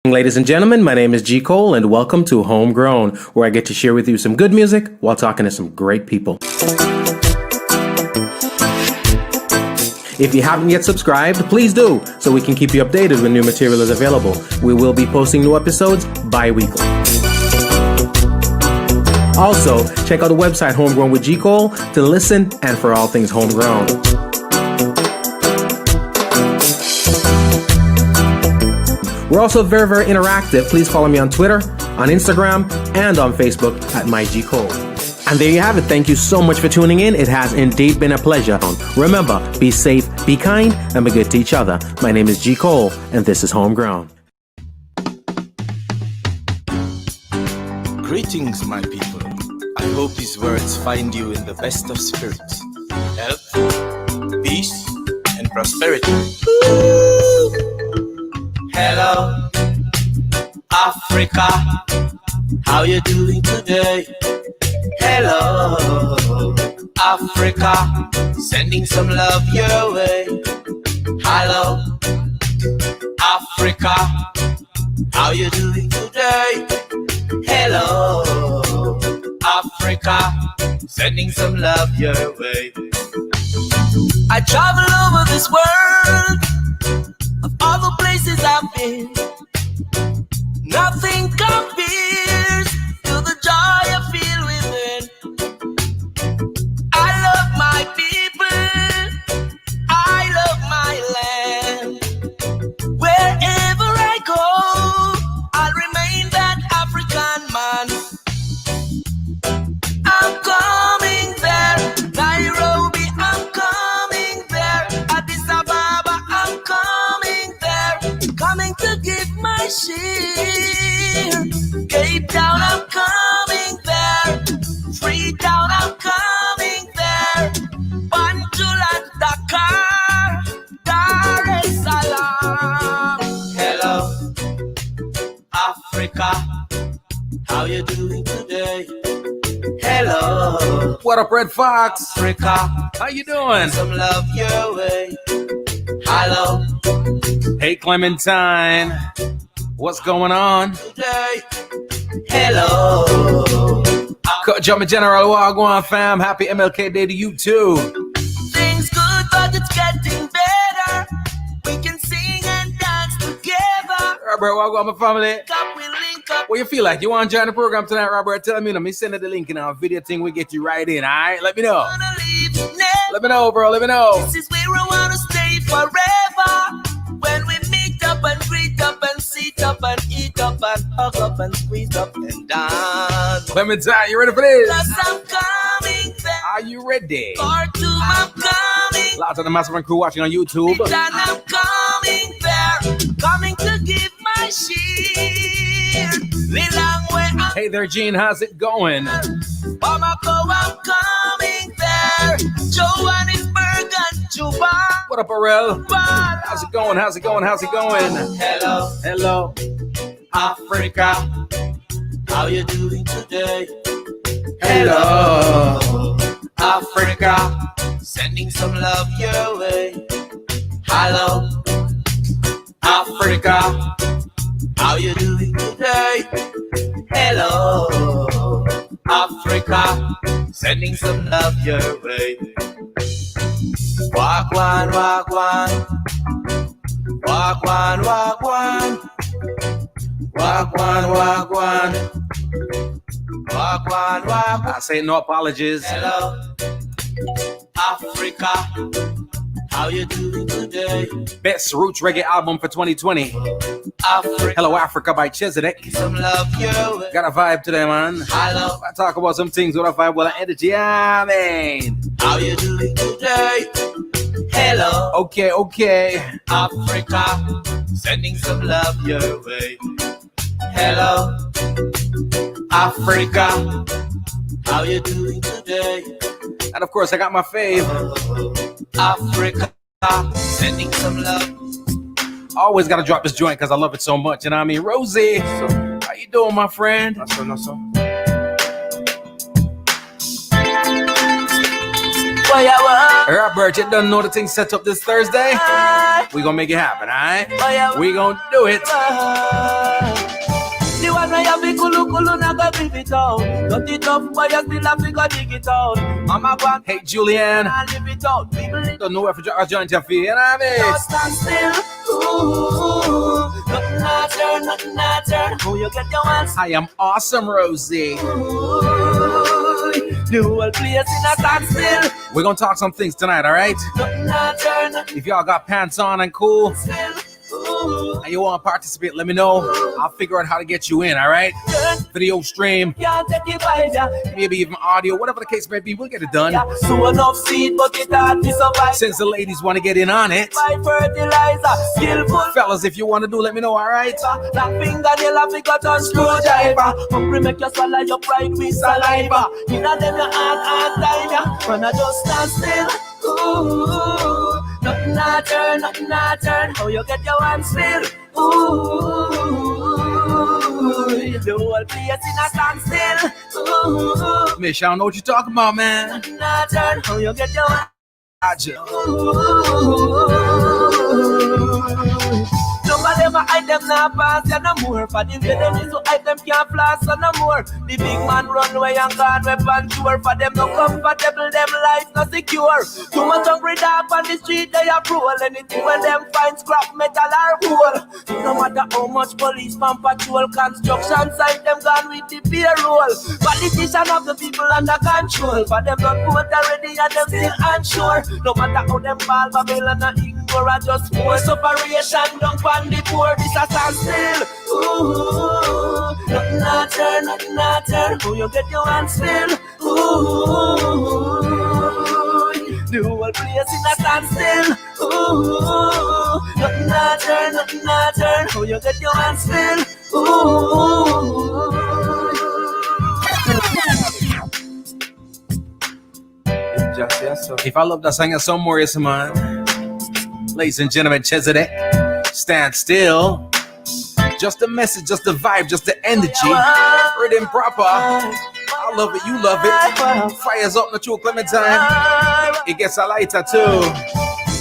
Ladies and gentlemen, my name is G. Cole, and welcome to Homegrown, where I get to share with you some good music while talking to some great people. If you haven't yet subscribed, please do, so we can keep you updated when new material is available. We will be posting new episodes bi-weekly. Also, check out the website Homegrown with G. Cole to listen and for all things homegrown. We're also very, very interactive. Please follow me on Twitter, on Instagram, and on Facebook at MyGCole. And there you have it. Thank you so much for tuning in. It has indeed been a pleasure. Remember, be safe, be kind, and be good to each other. My name is G. Cole, and this is Homegrown. Greetings, my people. I hope these words find you in the best of spirits, health, peace, and prosperity. Hello, Africa, how you doing today? Hello, Africa, sending some love your way. Hello, Africa, how you doing today? Hello, Africa, sending some love your way. I travel over this world, of all the places I've been, nothing compares to the joy I feel within. I love my people, I love my land. Wherever I go, I'll remain that African man. I'm coming there, Nairobi, I'm coming there, Addis Ababa, I'm coming there, coming to give my share. Cape Town, I'm coming there, Freetown, I'm coming there, Banjul, Dakar, Dar es Salaam. Hello, Africa, how you doing today? Hello, What up, Red Fox? Africa, How you doing? some love your way. Hello, Hey, Clementine. What's going on? today. Hello, Jumping General Wagwan fam. Happy MLK Day to you too. things good, but it's getting better. We can sing and dance together. Robert Wagwan, my family. Come, we link up. What you feel like? You want to join the program tonight, Robert? Tell me, me send you the link in our video thing. We get you right in, all right? Let me know. Gonna leave Let me know, bro. Let me know. This is where I wanna stay forever. When we meet up and greet up and sit up and eat up and hug up and squeeze up and dance. Clementine, you ready for this? Plus I'm coming there. Are you ready? Cartoon, I'm coming. Lots of the Masterman crew watching on YouTube. And I'm coming there. Coming to give my share. The long way I'm Hey there, Gene. How's it going? Bamako, I'm coming there. Johannesburg and Juba. What up, Arel? How's it going? How's it going? How's it going? Hello, Hello. Africa, how you doing today? Hello. Africa, sending some love your way. Hello, Africa, how you doing today? Hello, Africa, sending some love your way. Walk one, walk one. Walk one, walk one. Walk one, walk one. Walk one, walk one. I say no apologies. Hello, Africa, how you doing today? Best Roots Reggae album for 2020. Africa, Hello, Africa by Chizedek. some love your way. Got a vibe today, man. Hello, I talk about some things with a vibe, with an energy. Yeah, man. how you doing today? Hello, Okay. Africa, sending some love your way. Hello, Africa, how you doing today? And of course, I got my fave. Africa, sending some love. Always got to drop this joint because I love it so much. You know what I mean? Rosie, how you doing, my friend? No, so. Boy, I want. Robert, you don't know the thing set up this Thursday? We gonna make it happen, alright? We gonna do it. The one where you be kulu na go live it out. Got it up, but you still have to go dig it out. Mama go and Hey, Julianne. live it out. People Don't know where for your joint your feet, you know what I mean? don't stand still. Ooh, nothing not turn. How you get your hands? I am awesome, Rosie. Ooh, the whole place in a standstill. We're gonna talk some things tonight, alright? Nothing not turn. If y'all got pants on and cool, Still. Ooh, and you want to participate, let me know. I'll figure out how to get you in, alright? Video stream, can't take it by ya. maybe even audio, whatever the case may be, we'll get it done. So enough seed, but it hard to survive. Since the ladies want to get in on it. By fertilizer, skillful. Fellas, if you want to do, let me know, alright? That fingernail have it got on screwdriver. Hungry make you swallow your pride with saliva. In a them your hard time, ya. When I just stand still. Ooh, nothing not turn. How you get your hands still? Ooh, the whole place in a standstill. Ooh, Mish, I don't know what you're talking about, man. nothing not turn. How you get your hands? Gotcha. Some of them hide them now pass ya no more. For the way them is to hide them can't flash so no more. The big man run away and gone weapon sure. For them no comfortable, them life no secure. Too much hungry dog on the street they are cruel. Anything when them find scrap metal or coal. No matter how much policeman patrol, construction site them gone with the payroll. Politician have the people under control. For them not vote already and them still unsure. No matter how them ball Babylon and ignore and just force operation down on the poor. This a standstill. Ooh, nothing not turn. How you get your hands still? Ooh, the whole place in a standstill. Ooh, nothing not turn. How you get your hands still? Ooh. If I love that song so more, yes, man. Ladies and gentlemen, Chesedek, stand still. Just the message, just the vibe, just the energy. Rhythm proper. I love it, you love it. Fires up, the true Clementine. It gets a lighter too.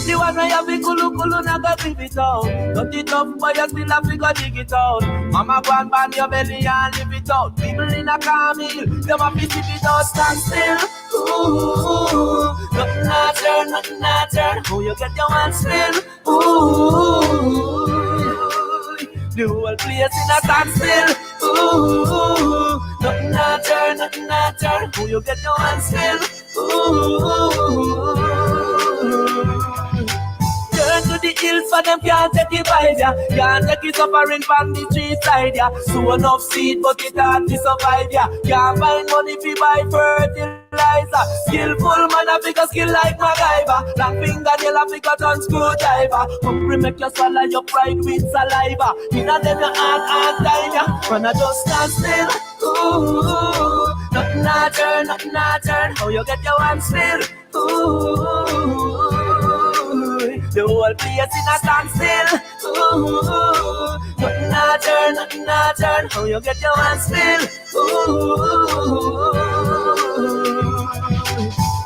The one where you be kulu na go live it out. Got it up, but you still have to go dig it out. Mama go and band your belly and live it out. People in a car meal, them a fit it out, stand still. Ooh, nothing not turn. How you get your hands still? Ooh, the whole place in a standstill. Ooh, nothing not turn. How you get your hands still? Ooh. Turn to the hills for them can't take it by ya. Can't take it suffering from the street side ya. So enough seed but it hard to survive ya. Can't find money fi buy fertilizer. Skillful man a figure skill like MacGyver. Long fingernail a figure turn screwdriver. Hungry make you swallow your pride with saliva. In a them your hard time ya. When I just stand still. Ooh, nothing not turn. How you get your hands still? Ooh, the whole place in a standstill. Ooh, nothing not turn. How you get your hands still? Ooh.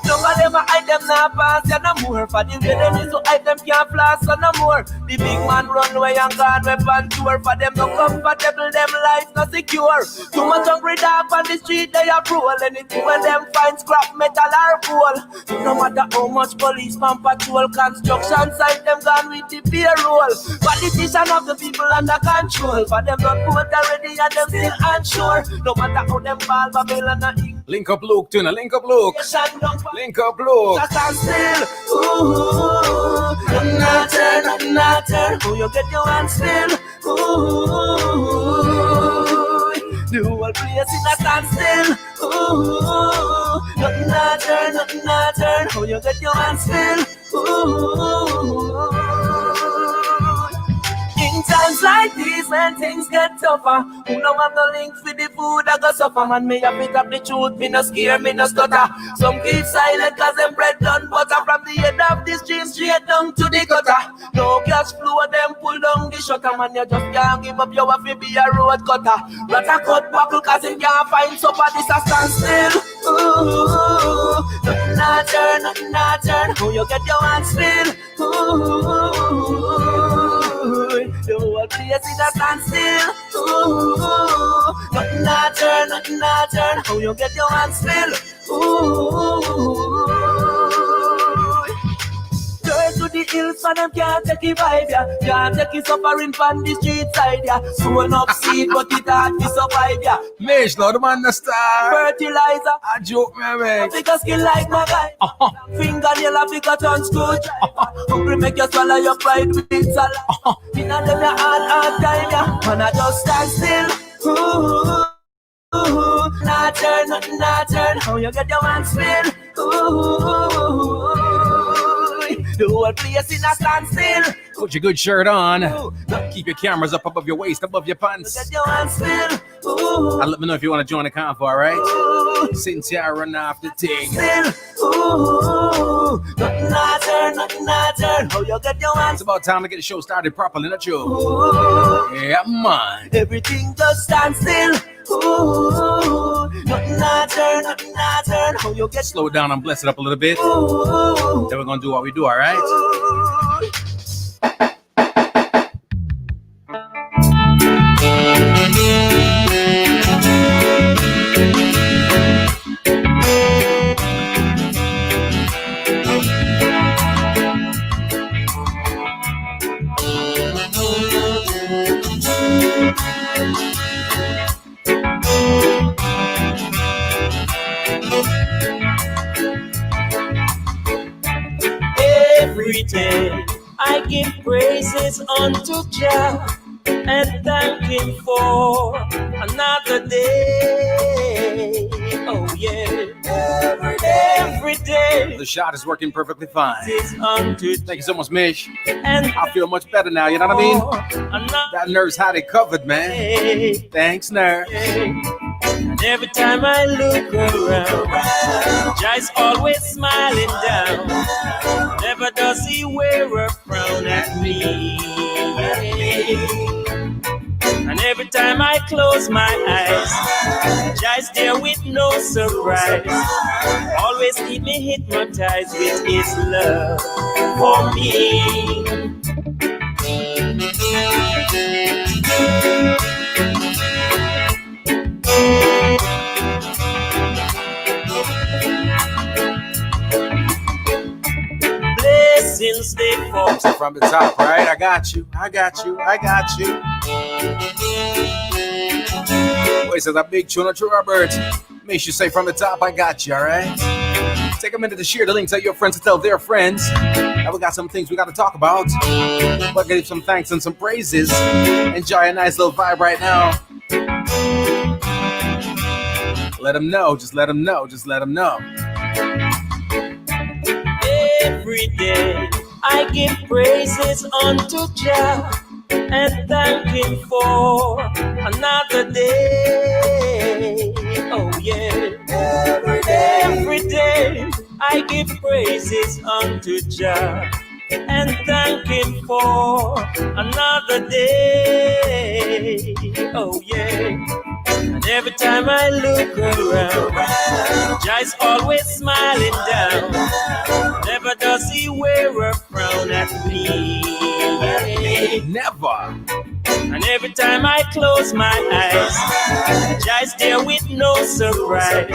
Some of them hide them now pass ya no more. For the way them is to hide them can't flash so no more. The big man run away and gone weapon sure. For them no comfortable, them life no secure. Too much hungry dog on the street they are cruel. Anything when them find scrap metal or coal. No matter how much policeman patrol, construction site them gone with the payroll. Politician have the people under control. For them not vote already and them still unsure. No matter how them ball Babylon and ignore. Link up Luke, tuna, link up Luke. Link up Luke. Stand still. Ooh, nothing not turn. How you get your hands still? Ooh, the whole place in a standstill. Ooh, nothing not turn. How you get your hands still? Ooh. In times like these, when things get tougher, who know have no links with the food I go suffer. Man, me a bit of the truth, me no scare, me no stutter. Some keep silent cause them bread done butter. From the head of the stream straight down to the gutter. No cash flow, them pull down the shutter. Man, you just can't give up your wife, be a road cutter. Rat a cut buckle cause him can't find supper, this a standstill. Ooh, nothing not turn. How you get your hands still? Ooh, the whole place in a standstill. Ooh, nothing not turn. How you get your hands still? Ooh. Turn to the hills for them can't take it vibe, yeah. Can't take it suffering from the street side, yeah. Sown up seed, but it hard to survive, yeah. Mish, Lord, man, the star. Fertilizer, I joke, man. figure skin like my guy. Fingernail a figure turn screwdriver. Hungry make you swallow your pride with salad. In a them a hard time, yeah. Man, I just stand still. Ooh, not turn. How you get your hands still? Ooh. The whole place in a standstill. Put your good shirt on. Keep your cameras up above your waist, above your pants. Get your hands still. Ooh. Let me know if you want to join the convo, all right? Cynthia, run off the thing. Still. Ooh. Not turn. How you get your hands? It's about time to get the show started properly, not you? Ooh. Yeah, man. Everything just stands still. Ooh. Not turn. How you get? Slow it down and bless it up a little bit. Ooh. Then we're going to do what we do, all right? Every day I give praises unto Jah and thank Him for another day. Oh yeah, every day. The shot is working perfectly fine. Is unto Thank you so much, Mish. and I feel much better now, you know what I mean? another That nurse had it covered, man. day. Thanks, nurse. And every time I look around, Jai's always smiling down. Never does he wear a frown at me. And every time I close my eyes, Jai's there with no surprise. Always keep me hypnotized with his love for me. Blessings they fall From the top, right? I got you. Wait, so that big tuna, True Robert. Make sure you say from the top, I got you, all right? Take a minute to share the link, tell your friends to tell their friends. Now we got some things we got to talk about. But give some thanks and some praises. Enjoy a nice little vibe right now. Let them know, just let them know. every day. I give praises unto Jah and thank Him for another day. Oh yeah, every day I give praises unto Jah and thank Him for another day. Oh yeah. And every time I look around, Jai's always smiling down. Never does he wear a frown at me. Never. And every time I close my eyes, Jai's there with no surprise.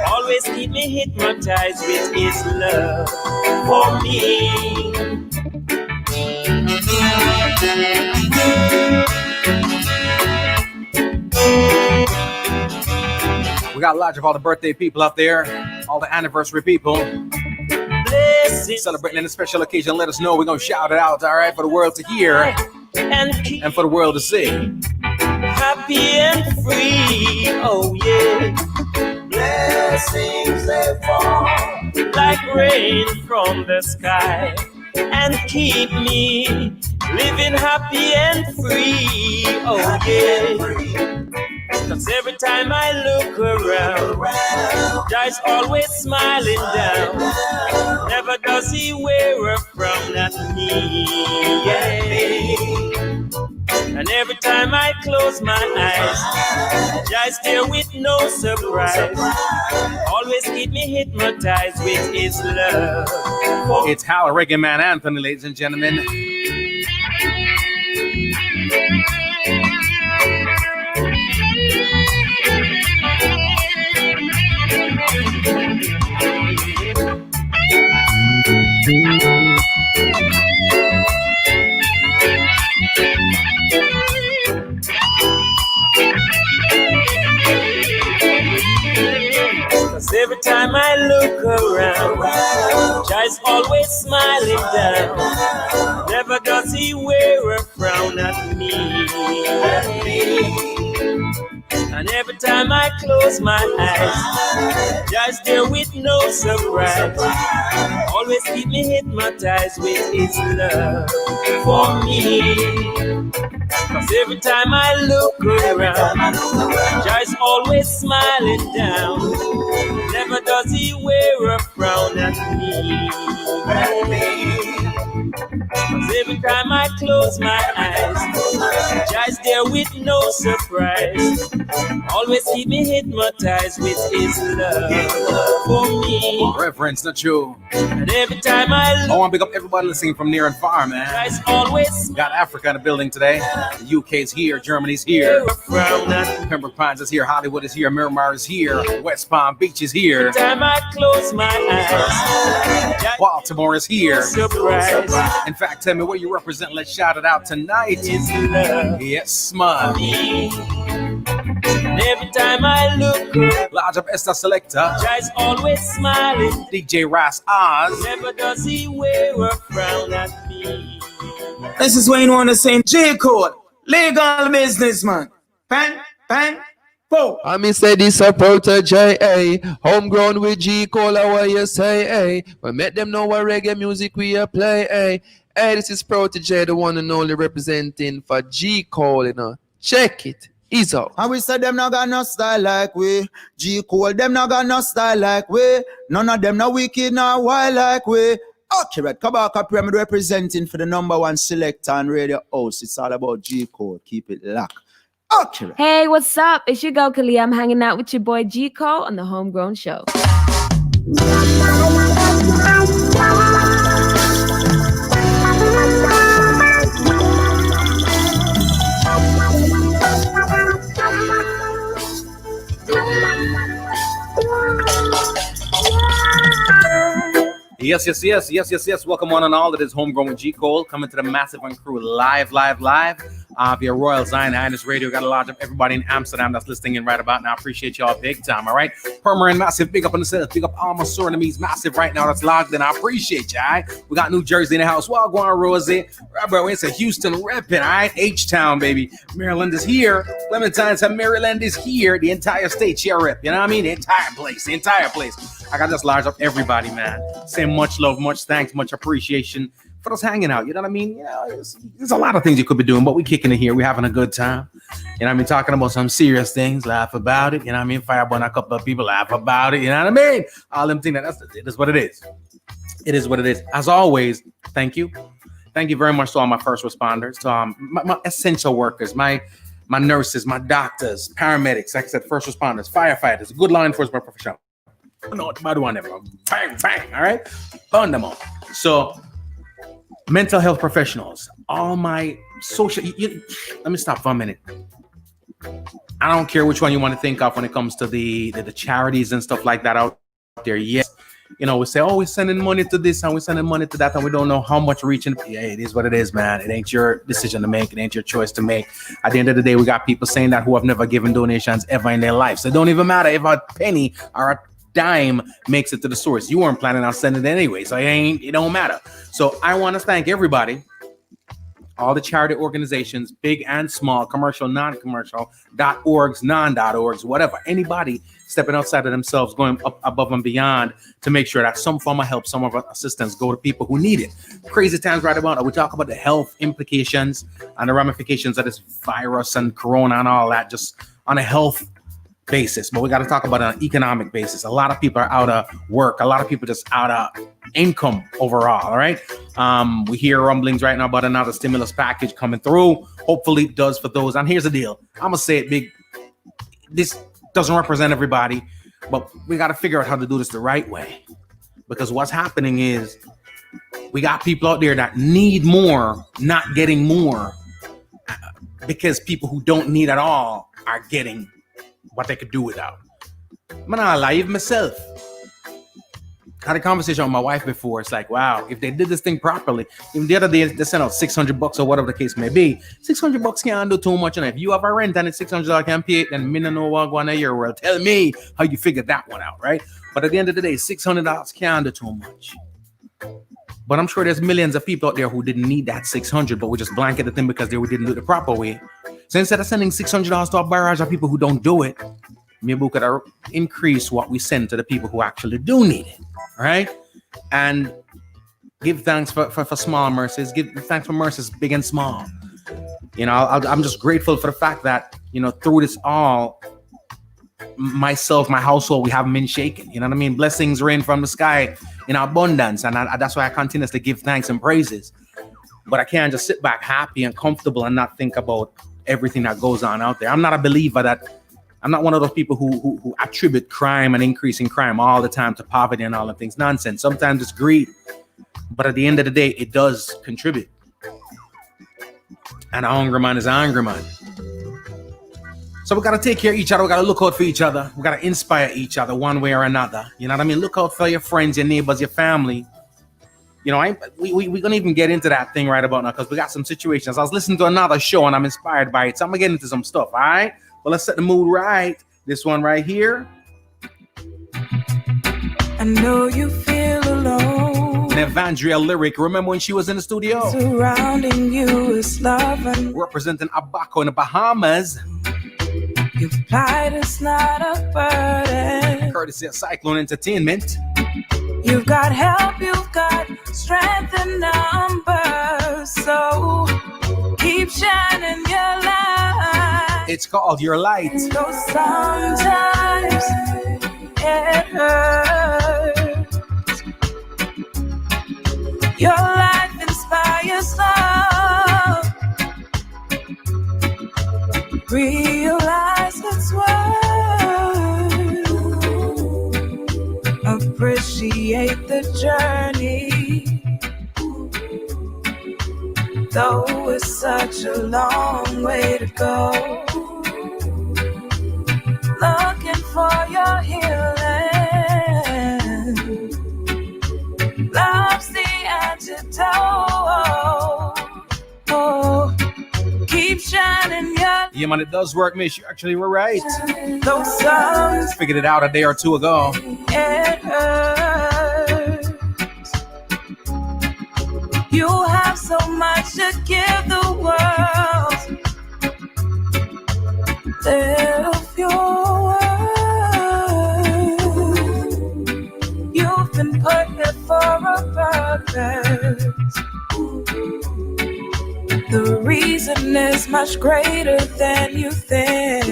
Always keep me hypnotized with his love for me. We got a lot of all the birthday people out there, all the anniversary people. Celebrating a special occasion, let us know. We're going to shout it out, all right, for the world to hear and for the world to see. Happy and free, oh yeah. Blessings they fall like rain from the sky and keep me living happy and free, oh yeah. Cause every time I look around, Jai's always smiling down. Never does he wear a frown at me. Yeah. And every time I close my eyes, just there with no surprise. Always keep me hypnotized with his love. It's Hal, Reggae Man Anthony, ladies and gentlemen. Cause every time I look around, Jai's always smiling down. Never does he wear a frown at me. And every time I close my eyes, Jai's there with no surprise. Always keep me hypnotized with his love for me. Cause every time I look around, Jai's always smiling down. Never does he wear a frown at me. Cause every time I close my eyes, Jai's there with no surprise. Always keep me hypnotized with his love for me. Reverence, not true. And every time I want to pick up everybody listening from near and far, man. Jai's always got Africa in the building today. The UK's here, Germany's here. Pembroke Pines is here, Hollywood is here, Miramar is here, West Palm Beach is here. Every time I close my eyes, Baltimore is here. Surprise. In fact, tell me where you represent. Let's shout it out tonight. It's love. Yes, man. And every time I look, Large up Esther Selector. Jai's always smiling. DJ Ras Oz. Never does he wear a frown at me. This is Wayne Warner saying J Code, legal businessman. Pan, po. I mean say this a protege, homegrown with G Cole, what you say, we make them know what reggae music we a play, this is Protege, the one and only representing for G Cole, you know. Check it. Ease out. And we said them not got no style like we. G Cole, them not got no style like we. None of them no wicked, no wild like we. Accurate. Kabaka Pyramid representing for the #1 selector and radio host. It's all about G Cole. Keep it locked. Accurate. Hey, what's up? It's your girl Kalia. I'm hanging out with your boy G Cole on the Homegrown Show. Yes. Welcome one and all. It is Homegrown with G Cole coming to the Massive and Crew live via Royal Zion Highness Radio. Got a lot of everybody in Amsterdam that's listening in right about now. I appreciate y'all big time. All right, Permanent Massive, big up on the set. Big up all my sore enemies, Massive right now that's logged in. I appreciate you. All right, we got New Jersey in the house. Well, go on, Rosie. Robert, it's a Houston repping. All right, H-Town baby. Maryland is here. Clementine's Maryland is here. The entire state here rep. You know what I mean? The entire place. I got just large up everybody, man. Saying much love, much thanks, much appreciation for us hanging out. You know what I mean? You know, there's a lot of things you could be doing, but we kicking it here. We're having a good time. You know what I mean? Talking about some serious things, laugh about it. You know what I mean? Fire burn a couple of people, laugh about it. You know what I mean? All them things. It is what it is. It is what it is. As always, thank you. Thank you very much to all my first responders, to my essential workers, my nurses, my doctors, paramedics, like I said, first responders, firefighters, good law enforcement professional. No, bad one ever. Bang, all right? Burn them all. So, mental health professionals, all my social... let me stop for a minute. I don't care which one you want to think of when it comes to the charities and stuff like that out there. Yes, you know, we say, oh, we're sending money to this and we're sending money to that, and we don't know how much reaching. Yeah, it is what it is, man. It ain't your decision to make. It ain't your choice to make. At the end of the day, we got people saying that who have never given donations ever in their life. So it don't even matter if a penny or a dime makes it to the source. You weren't planning on sending it anyway, so it don't matter. So I want to thank everybody, all the charity organizations, big and small, commercial, non-commercial, .orgs, non.orgs, whatever. Anybody stepping outside of themselves, going up above and beyond to make sure that some form of help, some of our assistance go to people who need it. Crazy times right about. We talk about the health implications and the ramifications of this virus and corona and all that, just on a health basis, but we got to talk about it on an economic basis. A lot of people are out of work. A lot of people just out of income overall. All right. We hear rumblings right now about another stimulus package coming through. Hopefully it does for those. And here's the deal. I'm going to say it big. This doesn't represent everybody, but we got to figure out how to do this the right way. Because what's happening is we got people out there that need more, not getting more, because people who don't need at all are getting what they could do without. I'm not lie, even myself. I had a conversation with my wife before. It's like, wow, if they did this thing properly, even the other day they sent out $600 or whatever the case may be. $600 can't do too much. And if you have a rent and it's $600 can't pay it, then me no know what going a year. Well, tell me how you figured that one out, right? But at the end of the day, $600 can't do too much. But I'm sure there's millions of people out there who didn't need that 600, but we just blanket the thing because they didn't do it the proper way. So instead of sending $600 to a barrage of people who don't do it, maybe we could increase what we send to the people who actually do need it, right? And give thanks for small mercies. Give thanks for mercies big and small. You know, I'm just grateful for the fact that, you know, through this all, myself, my household, we haven't been shaken. You know what I mean? Blessings rain from the sky in abundance. And that's why I continuously give thanks and praises. But I can't just sit back happy and comfortable and not think about everything that goes on out there. I'm not a believer that I'm not one of those people who attribute crime and increase in crime all the time to poverty and all of things. Nonsense. Sometimes it's greed. But at the end of the day, it does contribute. And a hungry man is a hungry man. So we got to take care of each other. We got to look out for each other. We got to inspire each other one way or another. You know what I mean? Look out for your friends, your neighbors, your family. You know, we're going to even get into that thing right about now because we got some situations. I was listening to another show and I'm inspired by it. So I'm going to get into some stuff, all right? Well, let's set the mood right. This one right here. I know you feel alone. An Evandria lyric. Remember when she was in the studio? Surrounding you is love and representing Abaco in the Bahamas. Your plight is not a burden. Courtesy of Cyclone Entertainment. You've got help, you've got strength in numbers. So keep shining your light. It's called Your Light. Though sometimes it hurts. Your life inspires love. Realize its worth. Appreciate the journey. Though it's such a long way to go. Looking for your healing. Love's the antidote. Oh, keep shining your light. Yeah, man, it does work, miss. You actually were right. Those songs figured it out a day or two ago. It hurts. You have so much to give the world. Live your word. You've been put here for a purpose. The reason is much greater than you think.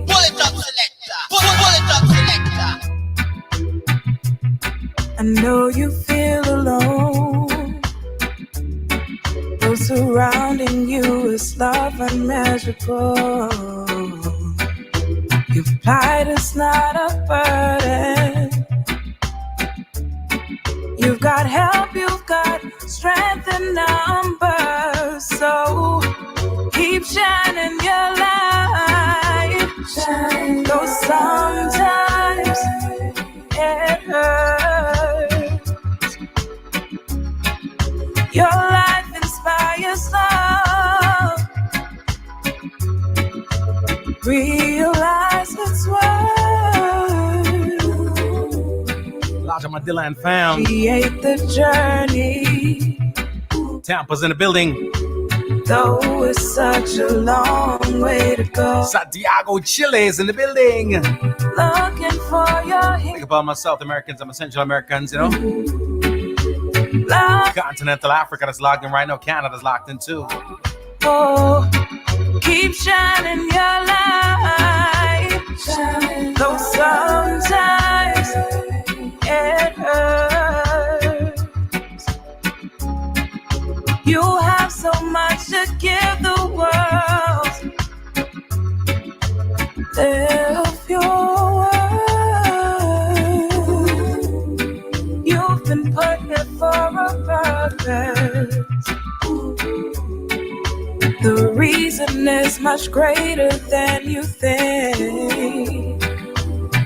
Pull it up, selector. Pull it up, selector. I know you feel alone. Though surrounding you is love unmeasurable. Your plight is not a burden. You've got help, you've got strength in numbers. So keep shining your light. Shine. Though sometimes it hurts. Your life inspires love. Realize its worth. Elijah Madilla and fam. Create the journey. Tampa's in the building. Though it's such a long way to go. Santiago, Chile is in the building. Looking for your Think about my South Americans, I'm Central Americans, you know. love. Continental Africa that's logged in right now. Canada's locked in too. Oh, keep shining your light. Shine. Though sometimes it hurts. You have so much to give the world. live your word. You've been put here for a purpose. The reason is much greater than you think.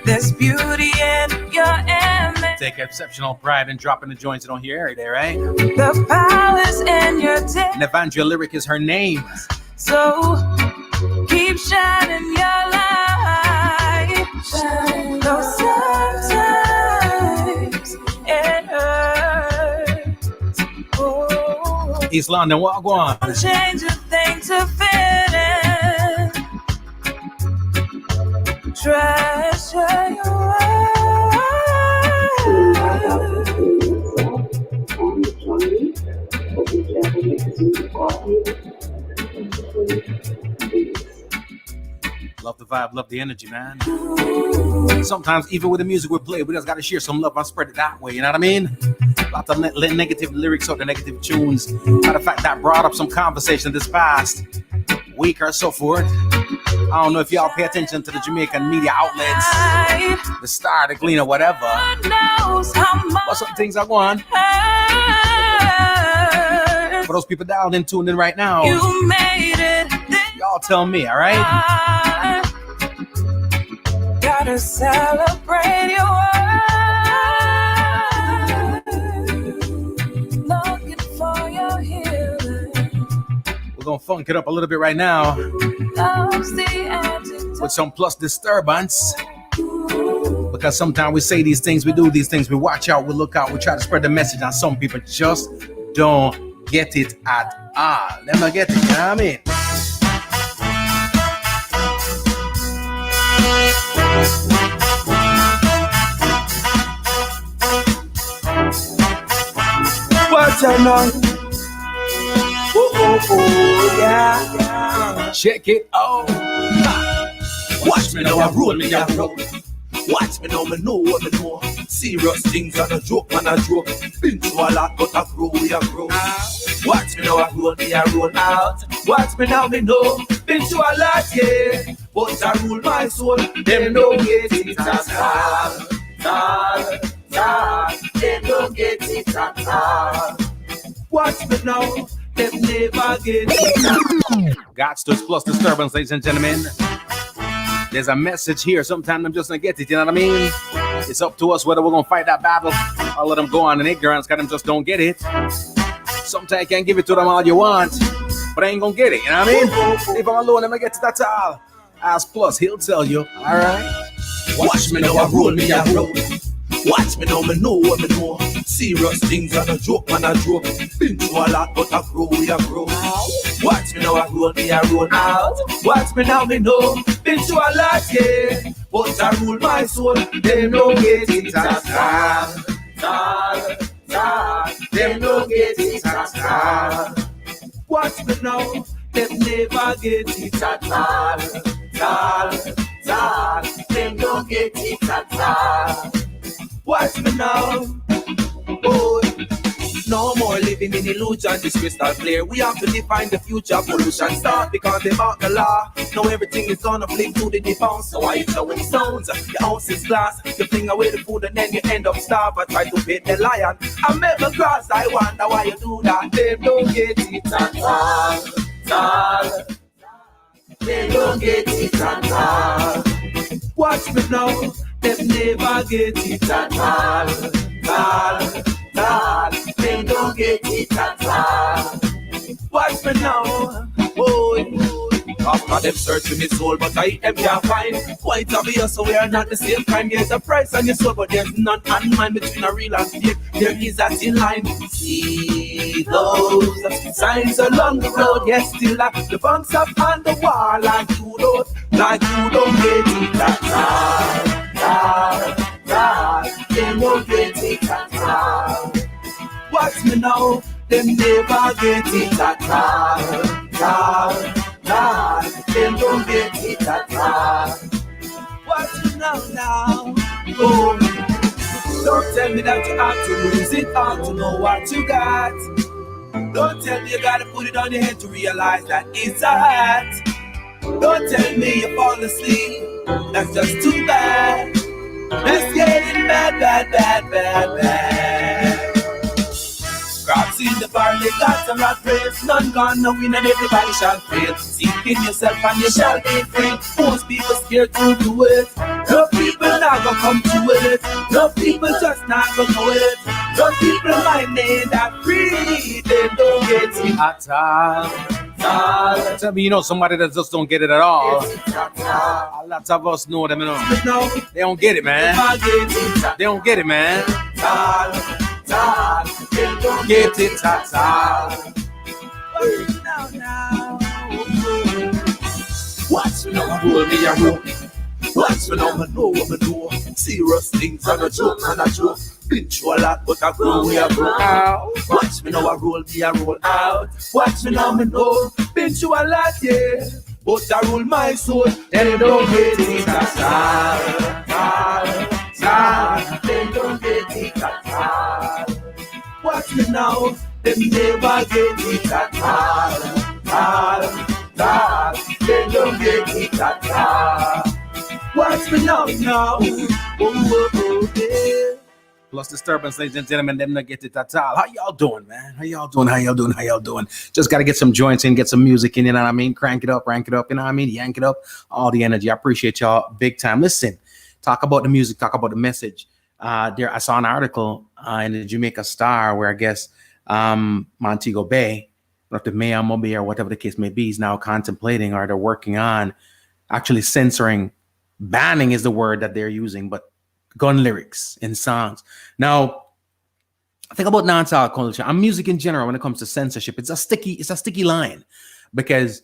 There's beauty in your image. Take exceptional pride in dropping the joints you don't hear every day, right? The power's in your dick. And Evangel Lyric is her name. So keep shining your light. Though sometimes it hurts. Oh. East London, what go on? Change a thing to fit in. Treasure your Love the vibe, love the energy, man. Sometimes even with the music we play, we just gotta share some love and spread it that way, you know what I mean? Lots of negative lyrics or the negative tunes. Matter of fact, that brought up some conversation this past week or so forth. I don't know if y'all pay attention to the Jamaican media outlets, the Star, the Gleaner, whatever. But some things are going. For those people dialed in, tuned in right now, You made it. y'all tell me, all right? Gotta celebrate your word. Looking for your healing. We're gonna funk it up a little bit right now Love's the antidote. with some plus disturbance. Because sometimes we say these things, we do these things, we watch out, we look out, we try to spread the message, and some people just don't get it at all. Let me get it, you know what I mean? What you know? Oh, yeah. Check it out. Watch me now, I roll me, I roll. Watch me now, me know what me know. Serious things are a joke, man, a joke. Been through a lot, but I grow, we a grow. Watch me now, I roll me, I roll out. Watch me now, me know. Been through a lot, yeah. But I rule my soul. Them don't get it at all. Them don't get it at all. Watch me now. Them never get it. Godsters plus disturbance, ladies and gentlemen. There's a message here. Sometimes I'm just gonna get it, you know what I mean? It's up to us whether we're gonna fight that battle or let them go on in ignorance, because them just don't get it. Sometimes you can't give it to them all you want, but I ain't gonna get it, you know what I mean? If I'm alone, I'm gonna get it, that's all. Ask Plus, he'll tell you, alright? Watch me now, I roll me, I roll. Watch me now, me know what me know. Serious things are a joke, man, a joke. Been through a lot, but I grow, we a grow. Watch me now, I roll me, I roll out. Watch me now, me know. Been through a lot, yeah. But I rule my soul. Them no get it at all. Them no get it at all. Watch me now. Them never get it at all. Them don't get it at all. Watch me now. Oh, no more living in illusion. This crystal clear. We have to define the future. Pollution start because they bought the law. Now everything is gonna flip to the default. So why you showing stones? Your house is glass. You fling away the food and then you end up starved. I try to beat the lion. I make the grass. I wonder why you do that. They don't get it at all. They don't get it at all. Watch me now. Them never get it at all. They don't get it at all. Watch me now. Oh, after them searching my soul, but I them can't find. Quite obvious, so we are not the same kind. There's a price on your soul, but there's none on mine. Between a real and fake, there is a thin line. See those signs along the road, yes, still at the bunks up on the wall, like you don't get it at all. They won't get it at all. Watch me now, them never get it at all. Them don't get it at all. Watch me now. Oh, don't tell me that you have to lose it all to know what you got. Don't tell me you gotta put it on your head to realize that it's a hat. Don't tell me you fall asleep. That's just too bad. Let's get it bad. Crabs in the barley, got some rat race. None gone, no win, and everybody shall fail. Seek in yourself and you shall be free. Most people scared to do it. No people not gonna come to it. No people just not gonna know it. No people mind they that free. They don't get it at all. Tell me, you know somebody that just don't get it at all. A lot of us know them, you know. They don't get it, man. They don't get it, man. They don't get it at all. Watch me now, roll me a roll. Watch me now, I know what I do. Serious things and a joke and a joke. Been through a lot, but I grow, we are grow out. Watch me now, I roll me a roll out. Watch me now, I know. Been through a lot, yeah. But I roll my soul. They don't get it at all. They don't get it at all. Watch me now, they never get it at all. They don't get it at all. Watch me now. Yeah. Plus disturbance, ladies and gentlemen, them not get it at all. How y'all doing, man? How y'all doing? Just got to get some joints in, get some music in, you know what I mean? Crank it up, you know what I mean? Yank it up, all the energy. I appreciate y'all big time. Listen, talk about the music, talk about the message. I saw an article in the Jamaica Star where I guess Montego Bay, the mayor Moby or whatever the case may be, is now contemplating or they're working on actually banning is the word that they're using, but gun lyrics in songs. Now, think about dancehall culture and music in general when it comes to censorship. It's a sticky line because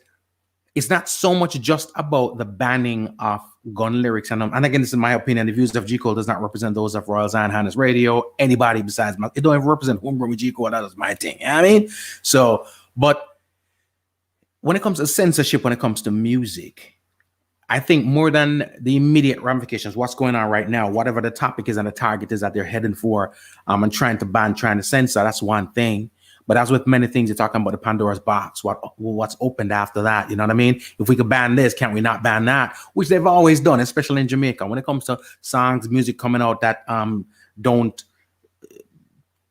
it's not so much just about the banning of gun lyrics. And again, this is my opinion. The views of G. Cole does not represent those of Royal Zion Highness Radio, anybody besides it don't even represent Homegrown with G. Cole. That is my thing. You know what I mean? So, but when it comes to censorship, when it comes to music, I think more than the immediate ramifications, what's going on right now, whatever the topic is and the target is that they're heading for, and trying to ban, trying to censor, that's one thing. But as with many things, you're talking about the Pandora's box, what's opened after that, you know what I mean? If we could ban this, can't we not ban that? Which they've always done, especially in Jamaica. When it comes to songs, music coming out that don't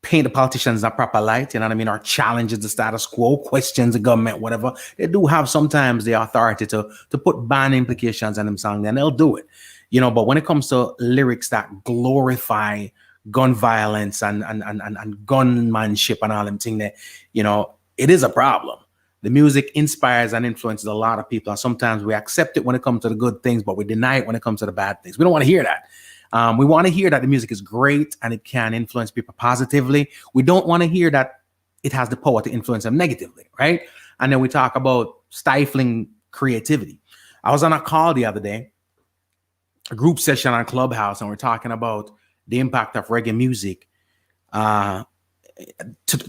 paint the politicians in a proper light, you know what I mean, or challenges the status quo, questions the government, whatever, they do have sometimes the authority to put ban implications on them songs, and they'll do it, you know. But when it comes to lyrics that glorify gun violence and gunmanship and all them things, that, you know, it is a problem. The music inspires and influences a lot of people, and sometimes we accept it when it comes to the good things, but we deny it when it comes to the bad things. We don't want to hear that. We want to hear that the music is great and it can influence people positively. We don't want to hear that it has the power to influence them negatively, right? And then we talk about stifling creativity. I was on a call the other day, a group session on Clubhouse, and we're talking about the impact of reggae music and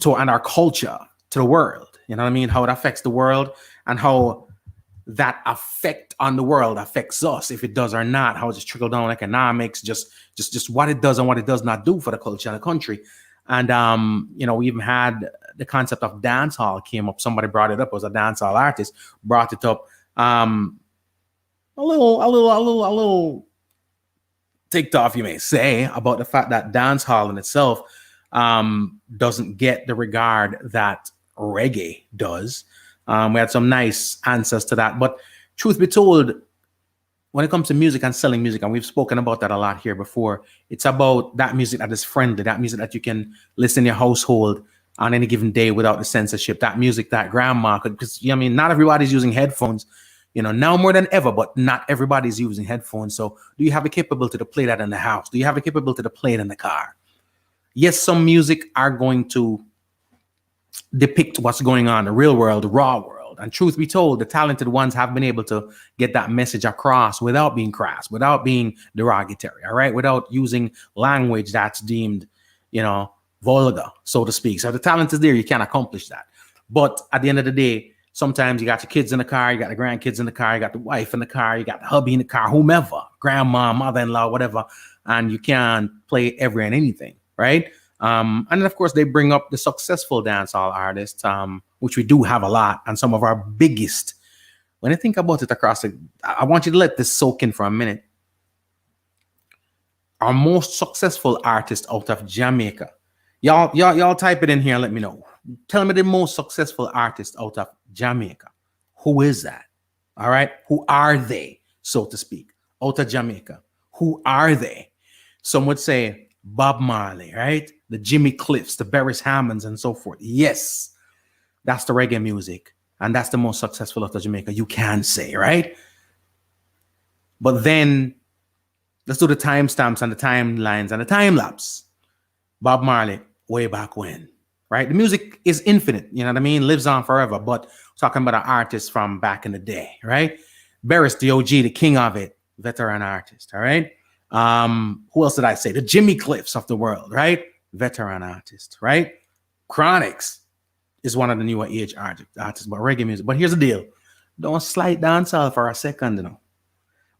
our culture to the world. You know what I mean? How it affects the world and how that effect on the world affects us, if it does or not, how it just trickle down economics, just what it does and what it does not do for the culture and the country. And, you know, we even had the concept of dancehall came up. Somebody brought it up. It was a dancehall artist brought it up. A little ticked off, you may say, about the fact that dancehall in itself doesn't get the regard that reggae does. We had some nice answers to that. But truth be told, when it comes to music and selling music, and we've spoken about that a lot here before, it's about that music that is friendly, that music that you can listen in your household on any given day without the censorship, that music that grandma could, because, I mean, not everybody's using headphones, you know, now more than ever, but not everybody's using headphones. So do you have the capability to play that in the house? Do you have the capability to play it in the car? Yes, some music are going to depict what's going on in the real world, the raw world. And truth be told, the talented ones have been able to get that message across without being crass, without being derogatory, all right? Without using language that's deemed, you know, vulgar, so to speak. So if the talent is there, you can accomplish that. But at the end of the day, sometimes you got your kids in the car, you got the grandkids in the car, you got the wife in the car, you got the hubby in the car, whomever, grandma, mother-in-law, whatever, and you can't play every and anything, right? And then, of course, they bring up the successful dancehall artists, which we do have a lot, and some of our biggest when I think about it I want you to let this soak in for a minute. Our most successful artist out of Jamaica. Y'all type it in here and let me know. Tell me the most successful artist out of Jamaica. Who is that? All right. Who are they, so to speak, out of Jamaica? Who are they? Some would say Bob Marley, right? The Jimmy Cliffs, the Beres Hammonds, and so forth. Yes, that's the reggae music. And that's the most successful out of Jamaica, you can say, right? But then let's do the timestamps and the timelines and the time lapse. Bob Marley, way back when, right? The music is infinite, you know what I mean? Lives on forever, but talking about an artist from back in the day, right? Beres, the OG, the king of it, veteran artist, all right? Who else did I say? The Jimmy Cliffs of the world, right? Veteran artist, right? Chronics is one of the newer age artists, but reggae music. But here's the deal. Don't slide dancehall for a second, you know,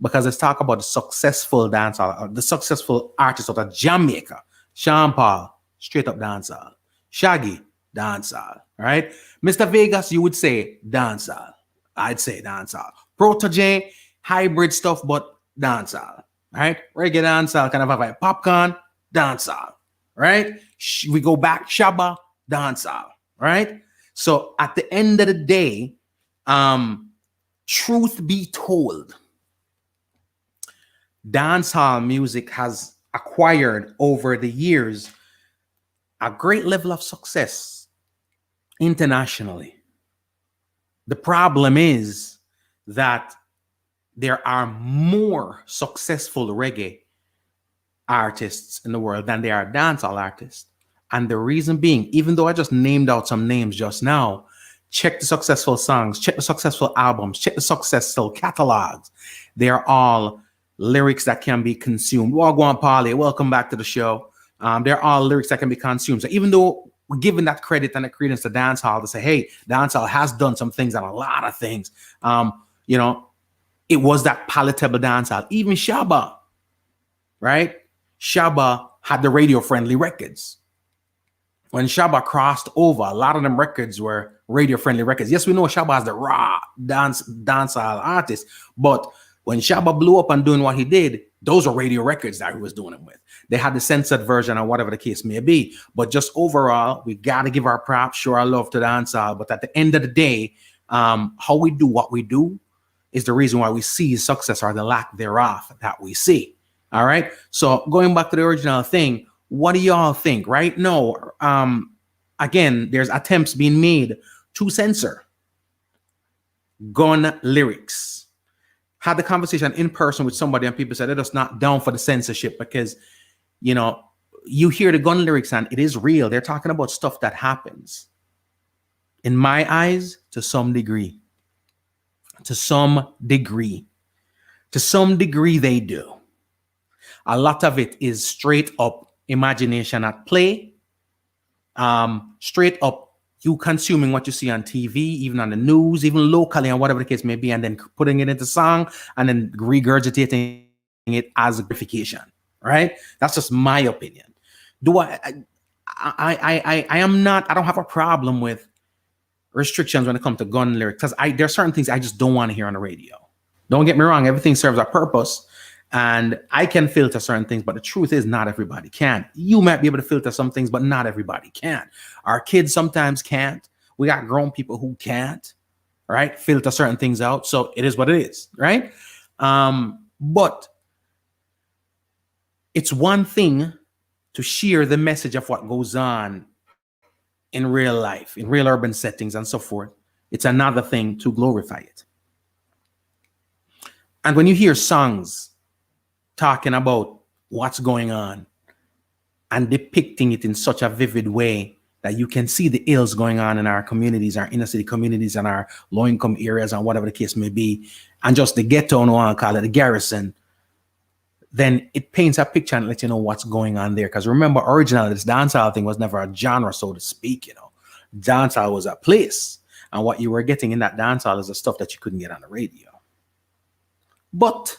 because let's talk about the successful dancehall, the successful artists out of Jamaica. Sean Paul, straight up dancehall. Shaggy, dancehall, right? Mr. Vegas, you would say dancehall. I'd say dancehall. Protege, hybrid stuff, but dancehall, right? Reggae dancehall, kind of have like Popcorn, dancehall, right? We go back, Shabba, dancehall, right? So at the end of the day, truth be told, dancehall music has acquired over the years a great level of success internationally. The problem is that there are more successful reggae artists in the world than there are dancehall artists. And the reason being, even though I just named out some names just now, check the successful songs, check the successful albums, check the successful catalogs. They're all lyrics that can be consumed. Wagwan Polly, welcome back to the show. They're all lyrics that can be consumed. So even though we're giving that credit and the credence to dancehall to say, hey, dancehall has done some things and a lot of things, you know, it was that palatable dancehall. Even Shabba, right? Shabba had the radio-friendly records. When Shabba crossed over, a lot of them records were radio-friendly records. Yes, we know Shabba has the raw dancehall artist, but when Shabba blew up and doing what he did, those are radio records that he was doing it with. They had the censored version or whatever the case may be. But just overall, we got to give our props, show our love to dancehall. But at the end of the day, how we do what we do is the reason why we see success or the lack thereof that we see. All right. So going back to the original thing, what do y'all think? Right? No. Again, there's attempts being made to censor gun lyrics. Had the conversation in person with somebody and people said they're just not down for the censorship because, you know, you hear the gun lyrics and it is real. They're talking about stuff that happens. In my eyes, to some degree. To some degree they do. A lot of it is straight up imagination at play. Straight up you consuming what you see on TV, even on the news, even locally and whatever the case may be, and then putting it into song and then regurgitating it as a gratification, right? That's just my opinion. I don't have a problem with restrictions when it comes to gun lyrics because there are certain things I just don't want to hear on the radio. Don't get me wrong, everything serves a purpose and I can filter certain things, but the truth is not everybody can. You might be able to filter some things, but not everybody can. Our kids sometimes can't. We got grown people who can't, right? Filter certain things out. So it is what it is, right? But it's one thing to share the message of what goes on in real life, in real urban settings and so forth. It's another thing to glorify it. And when you hear songs talking about what's going on and depicting it in such a vivid way that you can see the ills going on in our communities, our inner city communities and our low-income areas and whatever the case may be, and just the ghetto, no one call it the garrison, then it paints a picture and lets you know what's going on there. Because remember, originally, this dancehall thing was never a genre, so to speak, you know. Dancehall was a place. And what you were getting in that dancehall is the stuff that you couldn't get on the radio. But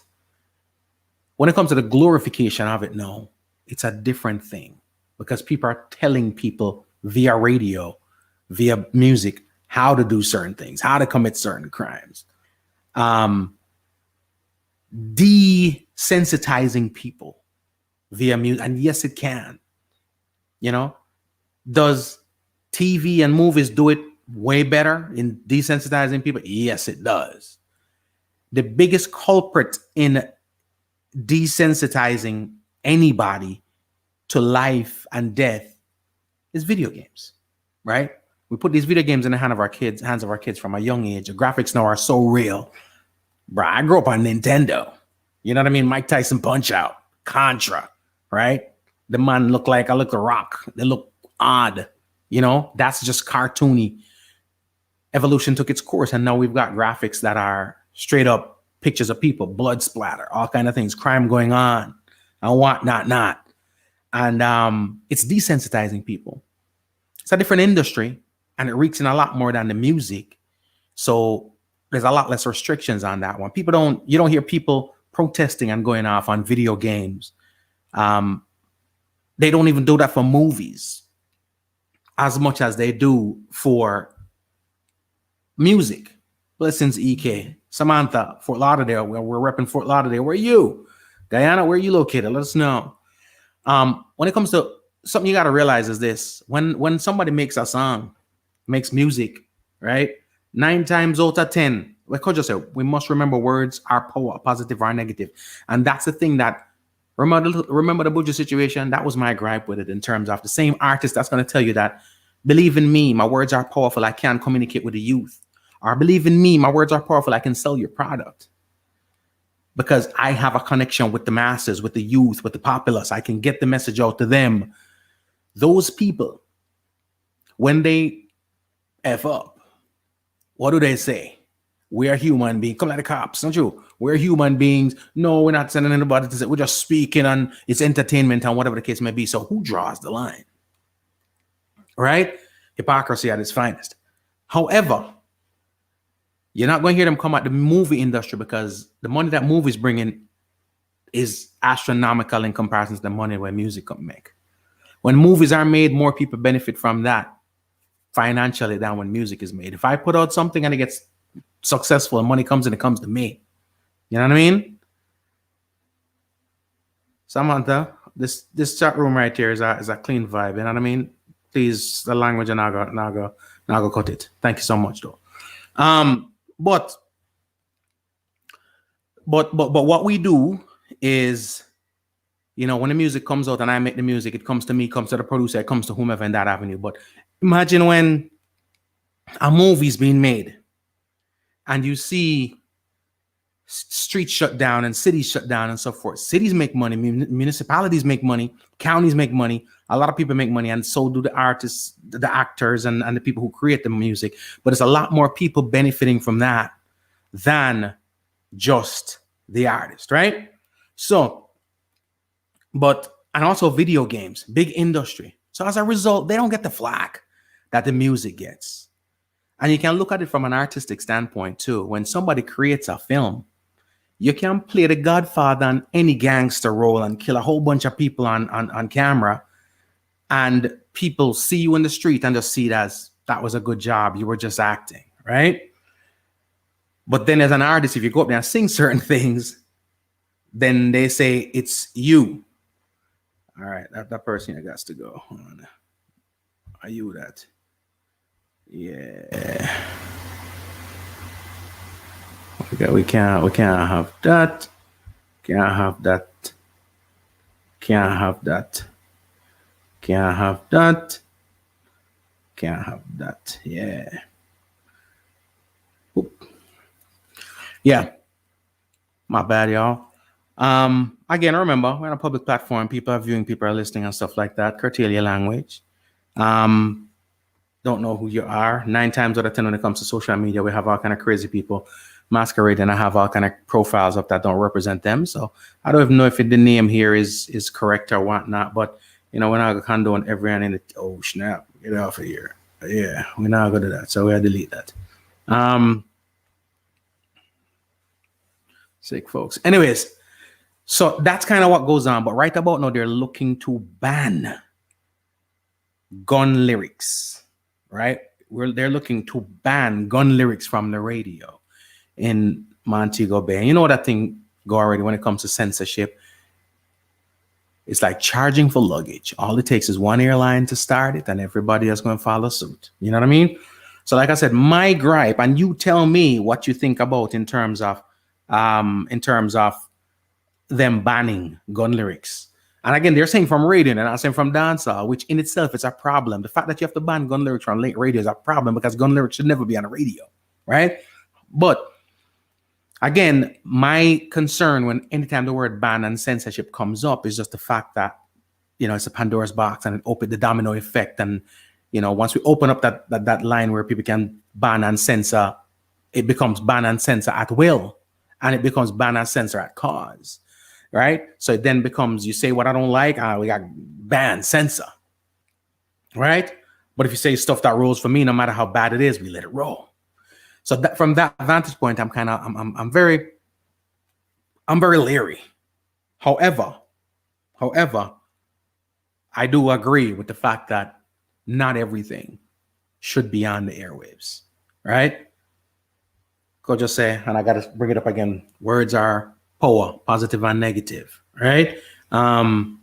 when it comes to the glorification of it now, it's a different thing because people are telling people via radio, via music, how to do certain things, how to commit certain crimes. desensitizing people via music. And yes, it can. You know, does TV and movies do it way better in desensitizing people? Yes, it does. The biggest culprit in desensitizing anybody to life and death is video games, right? We put these video games in the hands of our kids from a young age. The graphics now are so real. Bro, I grew up on Nintendo. You know what I mean? Mike Tyson Punch Out, Contra, right? The man look like a rock. They look odd. You know, that's just cartoony. Evolution took its course, and now we've got graphics that are straight up pictures of people, blood splatter, all kind of things, crime going on, and not. And it's desensitizing people. It's a different industry, and it reeks in a lot more than the music. So there's a lot less restrictions on that one. You don't hear people protesting and going off on video games. They don't even do that for movies as much as they do for music. Blessings, EK. Samantha, Fort Lauderdale. We're repping Fort Lauderdale. Where are you? Guyana, where are you located? Let us know. When it comes to something you got to realize is this. When somebody makes a song, makes music, right? 9 times out of 10, like Coach just said, we must remember words are power, positive or negative. And that's the thing that, remember the Buju situation? That was my gripe with it, in terms of the same artist that's going to tell you that, believe in me, my words are powerful, I can communicate with the youth. Or believe in me, my words are powerful, I can sell your product. Because I have a connection with the masses, with the youth, with the populace. I can get the message out to them. Those people, when they F up, what do they say? We are human beings. Come like the cops, don't you? We're human beings. No, we're not sending anybody to say. We're just speaking on it's entertainment and whatever the case may be. So who draws the line? Right? Hypocrisy at its finest. However, you're not going to hear them come at the movie industry, because the money that movies bring in is astronomical in comparison to the money where music can make. When movies are made, more people benefit from that financially than when music is made. If I put out something and it gets successful and money comes in, it comes to me. You know what I mean? Samantha, this chat room right here is a clean vibe. You know what I mean? Please, the language and now go cut it. Thank you so much, though. But what we do is, you know, when the music comes out and I make the music, it comes to me, comes to the producer, it comes to whomever in that avenue. But imagine when a movie's being made and you see streets shut down and cities shut down and so forth. Cities make money, municipalities make money, counties make money, a lot of people make money, and so do the artists, the actors, and the people who create the music. But it's a lot more people benefiting from that than just the artist, right? So, and also video games, big industry. So as a result, they don't get the flack that the music gets. And you can look at it from an artistic standpoint too. When somebody creates a film, you can play the Godfather on any gangster role and kill a whole bunch of people on camera, and people see you in the street and just see it as, that was a good job, you were just acting, right? But then as an artist, if you go up there and sing certain things, then they say it's you. All right, that person here got to go. Hold on. Are you that? Yeah. Okay, we can't have that. Can't have that. Can't have that. Can't have that. Can't have that. Yeah. Oop. Yeah. My bad, y'all. Again, remember, we're on a public platform. People are viewing, people are listening and stuff like that. Curtail your language. Don't know who you are. 9 times out of 10 when it comes to social media, we have all kind of crazy people masquerading and I have all kind of profiles up that don't represent them. So I don't even know if the name here is correct or whatnot, but you know, we're not gonna condone everyone in it. Oh snap, get off of here. Yeah, we're not gonna do that. So we'll delete that. Sick folks. Anyways, so that's kind of what goes on. But right about now, they're looking to ban gun lyrics, right? They're looking to ban gun lyrics from the radio in Montego Bay. And you know what that thing go already when it comes to censorship? It's like charging for luggage. All it takes is one airline to start it, and everybody else going to follow suit. You know what I mean? So, like I said, my gripe, and you tell me what you think about in terms of them banning gun lyrics. And again, they're saying from radio, and I'm saying from dancehall, which in itself is a problem. The fact that you have to ban gun lyrics from late radio is a problem because gun lyrics should never be on the radio, right? But again, my concern when anytime the word ban and censorship comes up is just the fact that, you know, it's a Pandora's box and it opened the domino effect. And, you know, once we open up that line where people can ban and censor, it becomes ban and censor at will, and it becomes ban and censor at cause. Right? So it then becomes, you say what I don't like, we got ban, censor. Right? But if you say stuff that rolls for me, no matter how bad it is, we let it roll. So that, from that vantage point, I'm very leery. However, I do agree with the fact that not everything should be on the airwaves. Right? Go just say, and I got to bring it up again, words are power, positive and negative, right? And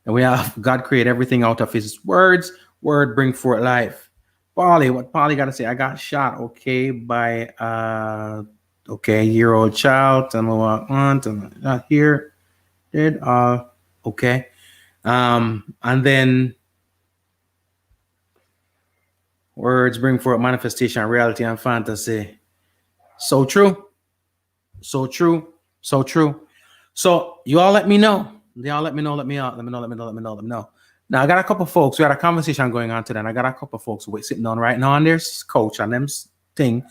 we have God create everything out of his words. Word bring forth life. Polly, what Polly got to say? I got shot, okay, by year-old child. Tell me what I want. Not here. Did okay. And then words bring forth manifestation, reality, and fantasy. So true. So true. So true. So you all let me know. Let me know. Now I got a couple folks. We had a conversation going on today, and I got a couple folks sitting on right now on their coach and them thing,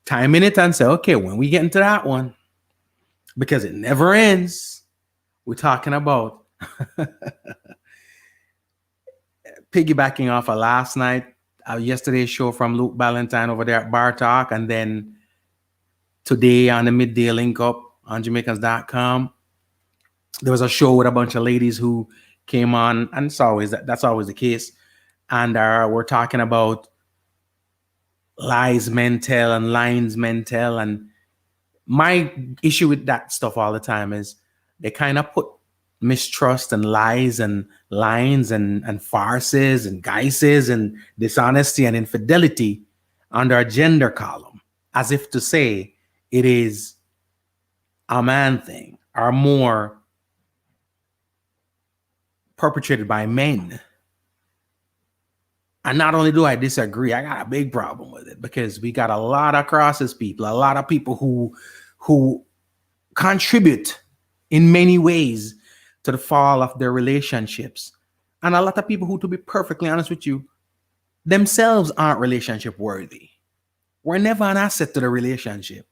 timing it and say, okay, when we get into that one, because it never ends. We're talking about piggybacking off of last night, yesterday's show from Luke Ballantyne over there at Bar Talk, and then today on the midday link up on Jamaicans.com, there was a show with a bunch of ladies who came on, and that's always the case. And we're talking about lies men tell and lines men tell. And my issue with that stuff all the time is they kind of put mistrust and lies and lines and farces and guises and dishonesty and infidelity under a gender column, as if to say it is a man thing, or more perpetrated by men. And not only do I disagree, I got a big problem with it, because we got a lot of crosses people, a lot of people who contribute in many ways to the fall of their relationships. And a lot of people who, to be perfectly honest with you, themselves aren't relationship worthy. We're never an asset to the relationship.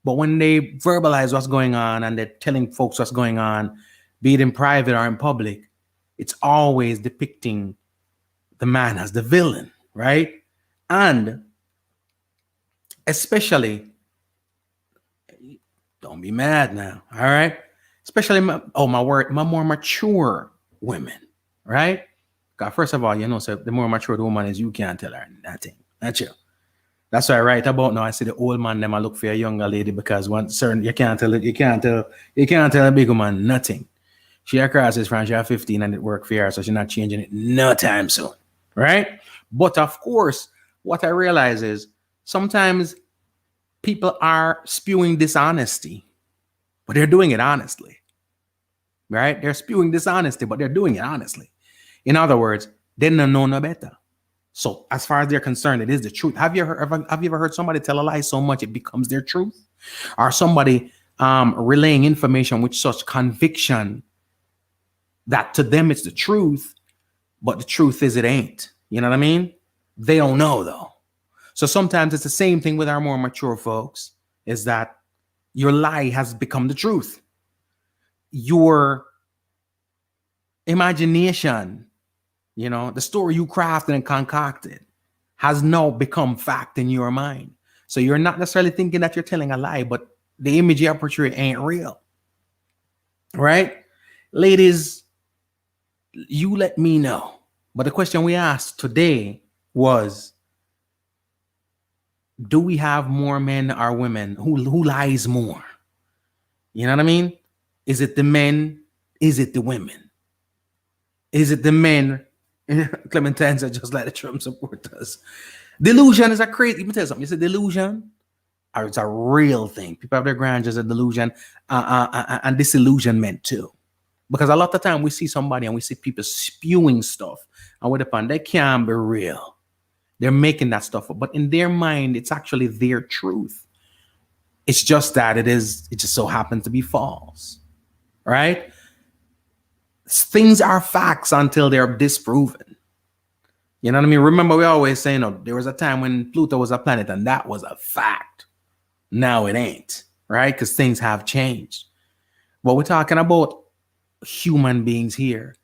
But when they verbalize what's going on and they're telling folks what's going on, be it in private or in public, it's always depicting the man as the villain, right? And especially, don't be mad now, all right? Especially my more mature women, right? God, first of all, you know, so the more mature the woman is, you can't tell her nothing. That's you. That's what I write about now. I see the old man them I look for a younger lady, because one certain you can't tell a big woman nothing. She across is from she 15 and it worked for her, so she's not changing it no time soon. Right? But of course, what I realize is sometimes people are spewing dishonesty, but they're doing it honestly. Right? They're spewing dishonesty, but they're doing it honestly. In other words, they don't know no better. So as far as they're concerned, it is the truth. Have you ever heard somebody tell a lie so much it becomes their truth? Or somebody relaying information with such conviction that to them it's the truth, but the truth is it ain't. You know what I mean? They don't know though. So sometimes it's the same thing with our more mature folks, is that your lie has become the truth. Your imagination, you know, the story you crafted and concocted has now become fact in your mind. So you're not necessarily thinking that you're telling a lie, but the image you're portraying ain't real. Right? Ladies, you let me know. But the question we asked today was, do we have more men or women who lies more? You know what I mean? Is it the men? Is it the women? Is it the men? Clementine said, just like the Trump supporters. Delusion is a crazy. Let me tell you something. It's a delusion, or it's a real thing. People have their grandeur as a delusion and disillusionment too. Because a lot of time we see somebody and we see people spewing stuff, and with upon they can't be real. They're making that stuff up, but in their mind, it's actually their truth. It's just that it just so happens to be false, right? Things are facts until they're disproven. You know what I mean? Remember, we always say, there was a time when Pluto was a planet, and that was a fact. Now it ain't, right? Because things have changed. But we're talking about human beings here.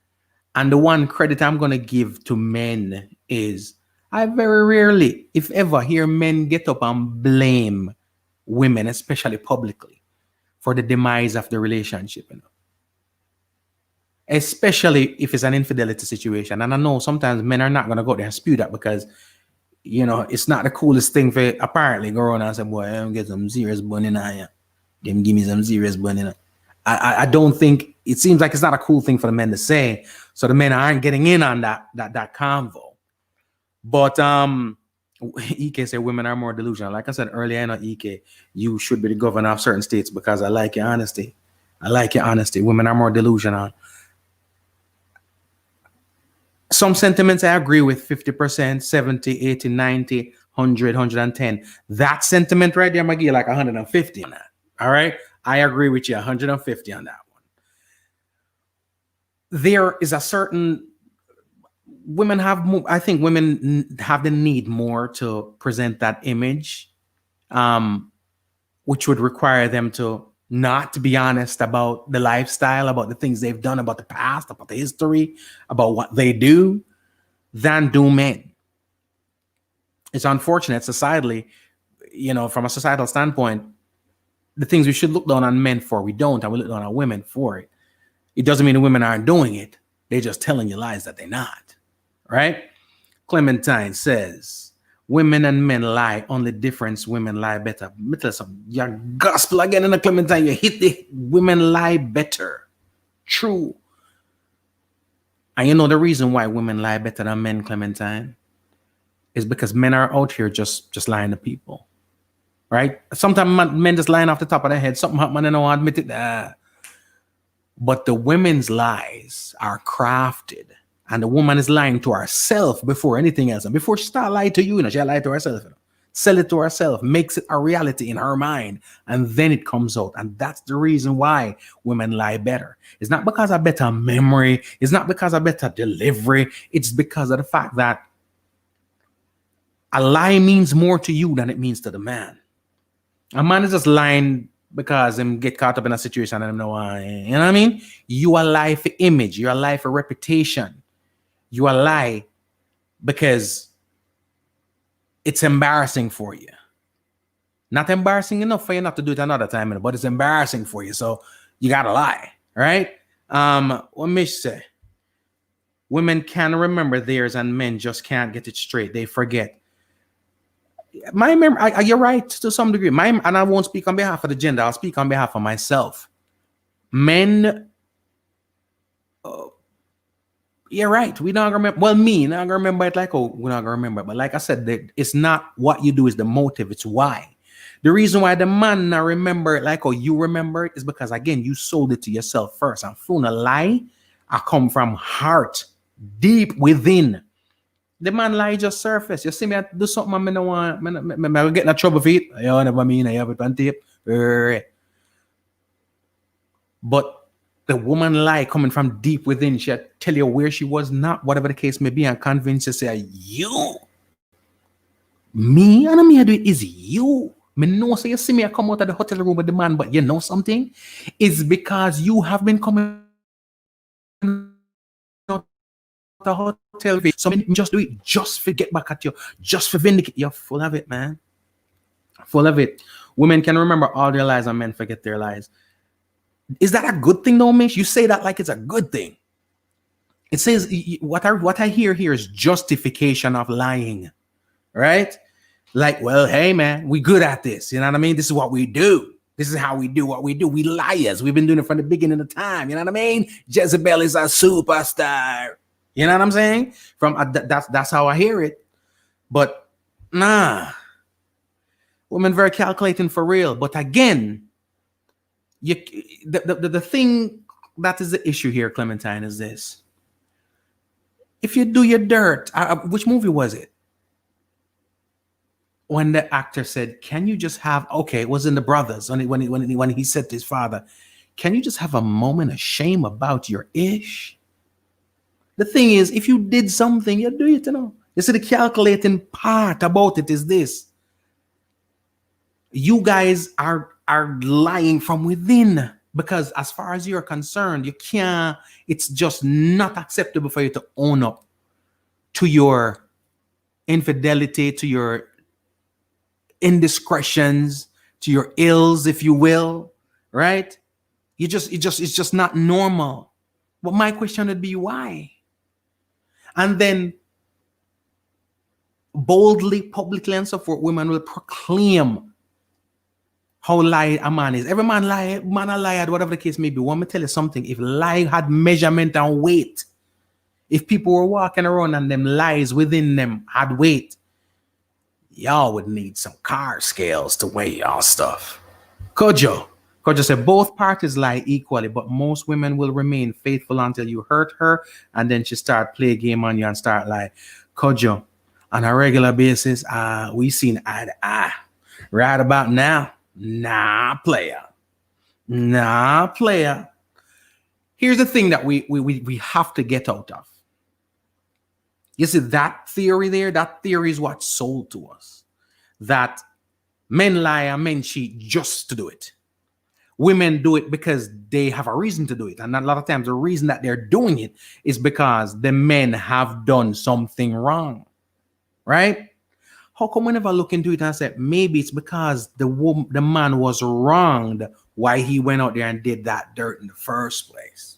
And the one credit I'm going to give to men is I very rarely, if ever, hear men get up and blame women, especially publicly, for the demise of the relationship. Especially if it's an infidelity situation. And I know sometimes men are not going to go there and spew that because, it's not the coolest thing for apparently go around and say, boy, I'm get some serious bunny in here. Them give me some serious bunny in. I don't think, it seems like it's not a cool thing for the men to say. So the men aren't getting in on that convo. But EK said women are more delusional. Like I said earlier, EK, you should be the governor of certain states because I like your honesty. Women are more delusional. Some sentiments I agree with 50%, 70, 80, 90, 100, 110. That sentiment right there, I'm going to give you like 150 on that. All right? I agree with you, 150 on that one. There is a certain... Women have more, I think women have the need more to present that image, which would require them to not be honest about the lifestyle, about the things they've done, about the past, about the history, about what they do, than do men. It's unfortunate societally, from a societal standpoint, the things we should look down on men for, we don't, and we look down on women for it. It doesn't mean the women aren't doing it. They're just telling you lies that they're not. Right? Clementine says, women and men lie. Only difference, women lie better. Me tell you something. Your gospel again in the Clementine. You hit the women lie better. True. And the reason why women lie better than men, Clementine, is because men are out here just lying to people. Right? Sometimes men just lying off the top of their head. Something happened and they don't admit it. But the women's lies are crafted. And the woman is lying to herself before anything else. And before she start lying to you, she lied to herself. Sell it to herself, makes it a reality in her mind. And then it comes out. And that's the reason why women lie better. It's not because of better memory. It's not because of better delivery. It's because of the fact that a lie means more to you than it means to the man. A man is just lying because him get caught up in a situation and him know why. You know what I mean? You are lie for image. You are lie for reputation. You are lie because it's embarrassing for you. Not embarrassing enough for you not to do it another time, but it's embarrassing for you. So you gotta lie, right? What Mish say? Women can remember theirs and men just can't get it straight. They forget. My memory, you're right to some degree. And I won't speak on behalf of the gender. I'll speak on behalf of myself. Men. You're right. We don't remember. Well, me, not gonna remember it like, we're not gonna remember it. But like I said, it's not what you do, is the motive. It's why. The reason why the man not remember it like, you remember it is because, again, you sold it to yourself first. And from a lie, I come from heart, deep within. The man lie just surface. You see me, I do something I don't want. I get in trouble for it. I never mean I have it on tape. But the woman lie coming from deep within. She'll tell you where she was not, whatever the case may be, and convince you, say, you. Me? And me I do it is you. Me know, so you see me, I come out of the hotel room with the man, but you know something? It's because you have been coming out the hotel. So just do it, just for get back at you, just for vindicate. You're full of it, man. Full of it. Women can remember all their lies and men forget their lies. Is that a good thing though, Mish? You say that like it's a good thing. It says what I hear here is justification of lying, right? Like, well, hey man, we good at this. You know what I mean? This is what we do. This is how we do what we do. We liars. We've been doing it from the beginning of time. You know what I mean? Jezebel is a superstar. You know what I'm saying? That's how I hear it. But nah, women very calculating for real. But again, the thing that is the issue here, Clementine, is this: if you do your dirt, which movie was it? When the actor said, "Can you just have?" Okay, it was in The Brothers when he said to his father, "Can you just have a moment of shame about your ish?" The thing is, if you did something, you do it. You know. You see, the calculating part about it is this: you guys are lying from within, because as far as you're concerned, you can't. It's just not acceptable for you to own up to your infidelity, to your indiscretions, to your ills, if you will, right? It's just not normal. But my question would be why? And then boldly, publicly, and so forth, women will proclaim how lie a man is. Every man lie, man a liar, whatever the case may be. Want me tell you something? If lie had measurement and weight, if people were walking around and them lies within them had weight, y'all would need some car scales to weigh y'all stuff. Kojo said both parties lie equally, but most women will remain faithful until you hurt her, and then she start play a game on you and start lie. Kojo, on a regular basis, we seen eye to eye. Right about now, nah player. Here's the thing that we have to get out of. You see, that theory is what's sold to us. That men lie and men cheat just to do it. Women do it because they have a reason to do it. And a lot of times the reason that they're doing it is because the men have done something wrong. Right? How come we never look into it and say, maybe it's because the man was wronged why he went out there and did that dirt in the first place?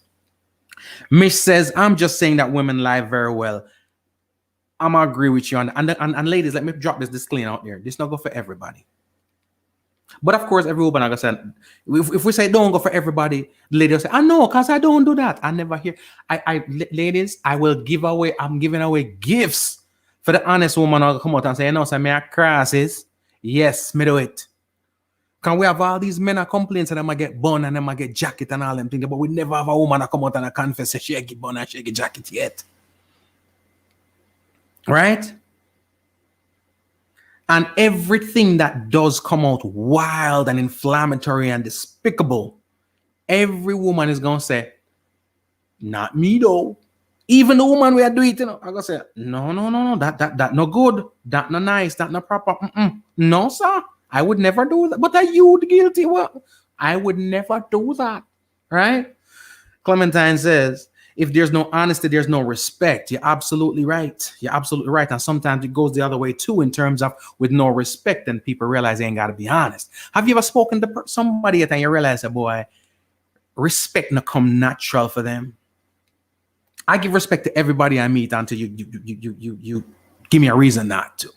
Mish says, I'm just saying that women lie very well. I'm gonna agree with you. And ladies, let me drop this disclaimer out there. This not go for everybody. But of course, every woman, like I said, if we say don't go for everybody, the lady will say, I know, because I don't do that. I never hear. Ladies, I'm giving away gifts for the honest woman who come out and say, you know, so me a crosses. Yes, me do it. Can we have all these men that complain and them I get bun and them I get jacket and all them things, but we never have a woman that come out and confess say she get bun and she get jacket yet. Right? And everything that does come out wild and inflammatory and despicable, every woman is going to say, not me though. Even the woman we are doing it, you know, I'm going to say, no, that no good. That no nice. That no proper. No, sir. I would never do that. But are you guilty? Well, I would never do that. Right? Clementine says, if there's no honesty, there's no respect. You're absolutely right. And sometimes it goes the other way too, in terms of with no respect, and people realize they ain't got to be honest. Have you ever spoken to somebody and you realize that, boy, respect not come natural for them? I give respect to everybody I meet until you give me a reason not to.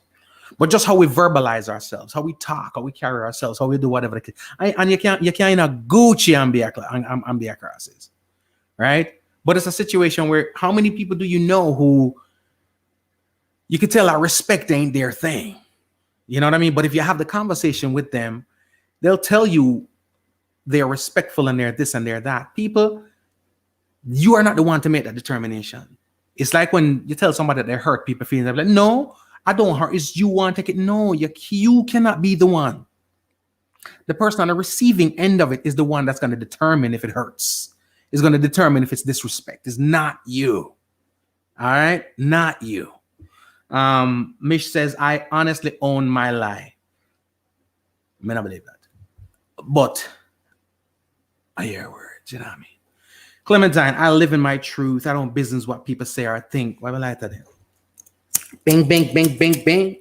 But just how we verbalize ourselves, how we talk, how we carry ourselves, how we do whatever. And you can't in a Gucci and be a crosses, right? But it's a situation where how many people do you know who you can tell our respect ain't their thing? You know what I mean? But if you have the conversation with them, they'll tell you they're respectful and they're this and they're that. People, you are not the one to make that determination. It's like when you tell somebody that they hurt people feelings, they're like, no, I don't hurt. It's you want to take it. No, you cannot be the one. The person on the receiving end of it is the one that's going to determine if it hurts. Is going to determine if it's disrespect. It's not you. All right? Not you. Mish says, I honestly own my lie. I may not believe that. But I hear words, you know what I mean? Clementine, I live in my truth. I don't business what people say or think. Why will I tell them? Bing, bing, bing, bing, bing.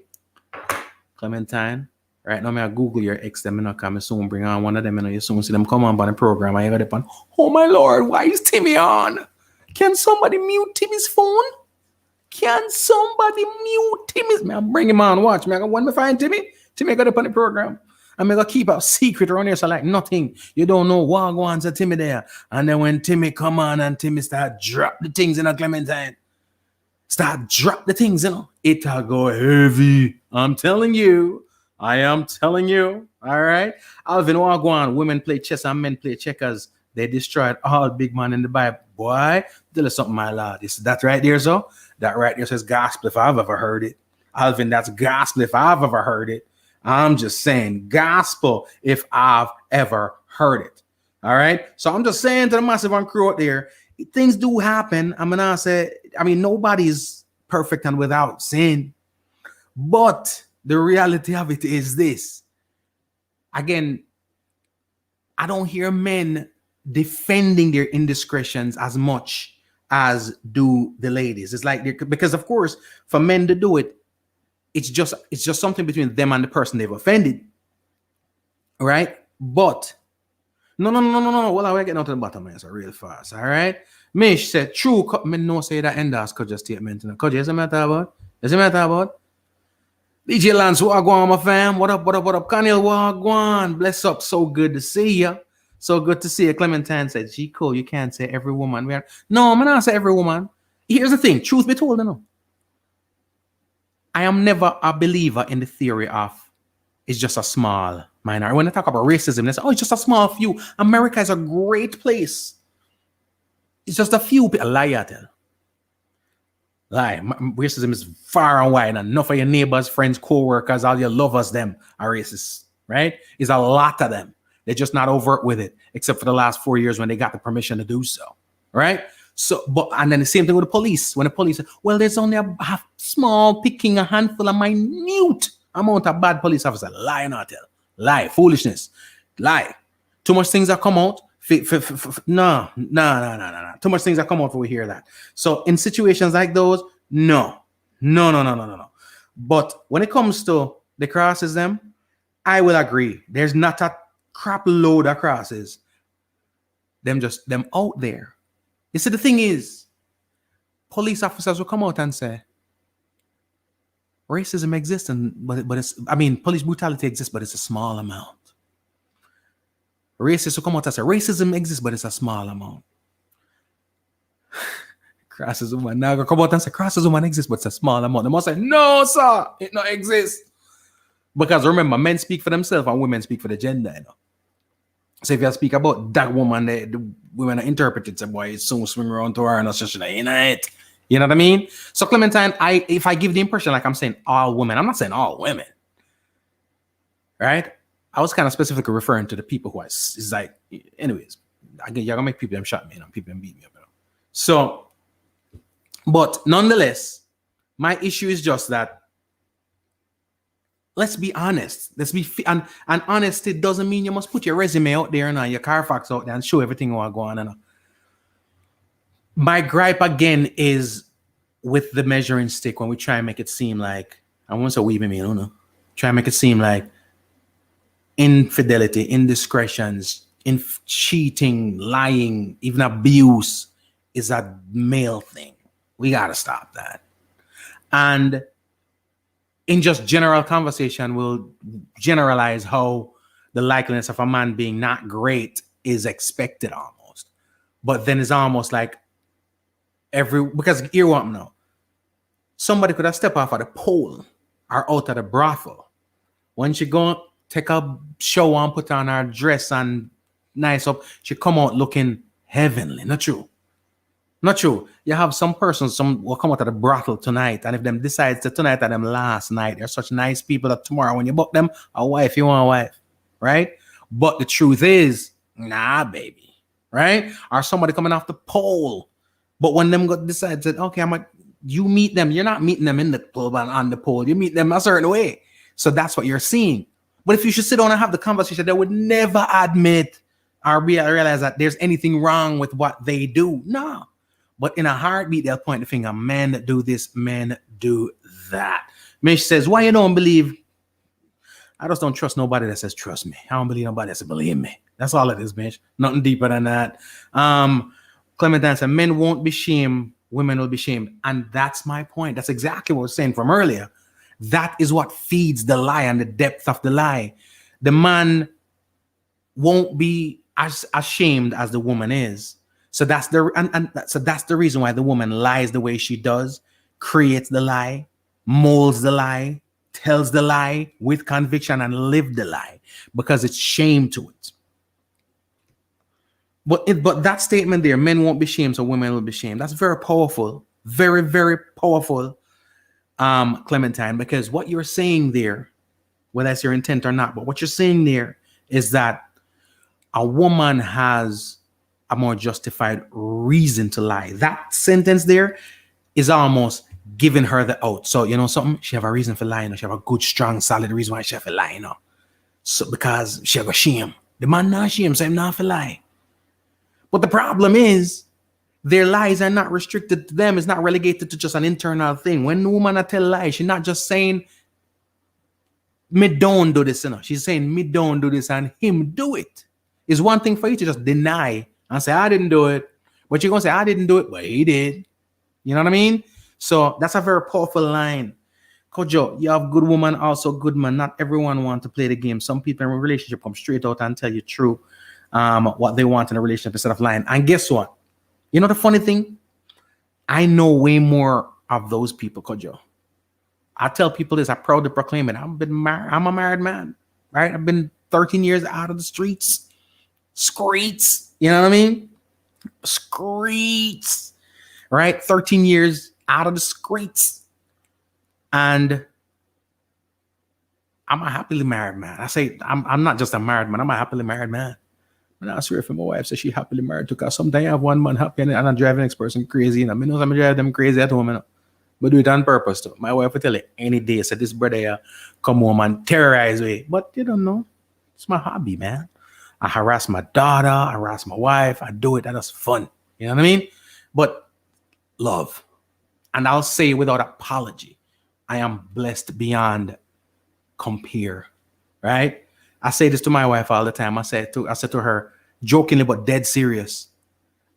Clementine. Right now, I Google your ex. Them not come. Soon bring on one of them. You soon see them come on by the program. I got it on. Oh my Lord, why is Timmy on? Can somebody mute Timmy's phone? Can somebody mute Timmy? Man, I'm bring him on. Watch me. When me find Timmy, Timmy got up on the program. I'm gonna keep a secret around here, so like nothing. You don't know what wants a Timmy there. And then when Timmy come on and Timmy start drop the things in a Clementine, start drop the things, it'll go heavy. I'm telling you. I am telling you. All right. Alvin Wagwan, women play chess and men play checkers. They destroyed all big man in the Bible. Boy, tell us something, my lord. Is that right there, so? That right there says gospel if I've ever heard it. Alvin, that's gospel if I've ever heard it. I'm just saying gospel if I've ever heard it. All right. So I'm just saying to the massive on crew out there, things do happen. Nobody's perfect and without sin. But the reality of it is this. Again, I don't hear men defending their indiscretions as much as do the ladies. It's like, because of course, for men to do it, it's just something between them and the person they've offended. Right? But no. Well, I get out to the bottom answer real fast. All right. Mish said, true, men no say that end as could just statement. Could you is a matter about? DJ Lance, Wagwan, my fam. What up? Kanye Wagwan. Bless up. So good to see you. So good to see you. Clementine said, G. Cole, you can't say every woman. No, I'm not say every woman. Here's the thing. Truth be told, I am never a believer in the theory of it's just a small minority. When I talk about racism, they say, it's just a small few. America is a great place. It's just a few people. Lie, I tell. Lie. Racism is far and wide. And enough of your neighbors, friends, co-workers, all your lovers, them are racist, right? It's a lot of them. They're just not overt with it, except for the last 4 years when they got the permission to do so, right? And then the same thing with the police. When the police say, well, there's only a small picking, a handful of minute amount of bad police officers. Lie, not tell. Lie. Foolishness. Lie. Too much things that come out. No. Too much things that come out for we hear that. So in situations like those, no. But when it comes to the crosses, them, I will agree. There's not a crap load of crosses. Them out there. You see, the thing is, police officers will come out and say, racism exists, police brutality exists, but it's a small amount. Racists will come out and say, racism exists, but it's a small amount. Crosses woman now go come out and say, crosses woman exists, but it's a small amount. They must say, no, sir, it not exists. Because remember, men speak for themselves and women speak for the gender, So if you speak about that woman, the women interpret it, say, boy, it's soon swing around to her and it's it. You know what I mean? So Clementine, if I give the impression like I'm saying all women, I'm not saying all women. Right? I was kind of specifically referring to the people who is like, anyways, again, you're gonna make people them shot me, people them beat me up. So, but nonetheless, my issue is just that let's be honest. And honesty doesn't mean you must put your resume out there and your Carfax out there and show everything you want to go on. My gripe again is with the measuring stick when we try and make it seem like, I won't say we me, try and make it seem like infidelity, indiscretions, cheating, lying, even abuse is a male thing. We got to stop that. And in just general conversation, we'll generalize how the likeliness of a man being not great is expected almost. But then it's almost like because you want to know, somebody could have stepped off of the pole or out of the brothel. When she go take a shower and put on her dress and nice up, she come out looking heavenly. Not true. You have some persons, some will come out of the brothel tonight, and if them decides to tonight at them last night, they're such nice people that tomorrow when you book them a wife, you want a wife, right? But the truth is, nah, baby, right? Or somebody coming off the pole, but when them decide that okay, you meet them, you're not meeting them in the club and on the pole, you meet them a certain way. So that's what you're seeing. But if you should sit down and have the conversation, they would never admit or realize that there's anything wrong with what they do. No. But in a heartbeat, they'll point the finger. Men do this, men do that. Mish says, why you don't believe? I just don't trust nobody that says trust me. I don't believe nobody that says believe me. That's all it is, Mish. Nothing deeper than that. Clementine said, men won't be shamed women will be shamed. And that's my point. That's exactly what I was saying from earlier. That is what feeds the lie and the depth of the lie. The man won't be as ashamed as the woman is. So that's the reason why the woman lies the way she does, creates the lie, molds the lie, tells the lie with conviction, and live the lie, because it's shame to it. But that statement there, men won't be shamed, so women will be shamed. That's very powerful, very, very powerful, Clementine, because what you're saying there, whether that's your intent or not, but what you're saying there is that a woman has a more justified reason to lie. That sentence there is almost giving her the out. So, you know something? She have a reason for lying. She have a good, strong, solid reason why she have to lie, you know? So, because she have a shame. The man not shame, so him not for lie. But the problem is, their lies are not restricted to them. It's not relegated to just an internal thing. When the woman tell lies, she's not just saying, me don't do this, you know. She's saying, me don't do this, and him do it. It's one thing for you to just deny and say, I didn't do it. But you're going to say, I didn't do it, but he did. You know what I mean? So that's a very powerful line. Kojo, you have good woman, also good man. Not everyone want to play the game. Some people in a relationship come straight out and tell you true what they want in a relationship instead of lying. And guess what? You know the funny thing? I know way more of those people, Kojo. I tell people this, I proudly proclaim it. I'm a married man, right? I've been 13 years out of the streets. You know what I mean? Streets, right? 13 years out of the streets. And I'm a happily married man. I say I'm not just a married man, I'm a happily married man. And I swear, if my wife says she happily married to, because sometimes I have one man happy and I'm driving the next person crazy. You know, I know I'm driving them crazy at home, you know? But do it on purpose too. My wife will tell you any day, said this brother come home and terrorize me. But you don't know. It's my hobby, man. I harass my daughter, I harass my wife, I do it, that is fun. You know what I mean? But love. And I'll say without apology, I am blessed beyond compare. Right? I say this to my wife all the time. I said to her, jokingly but dead serious,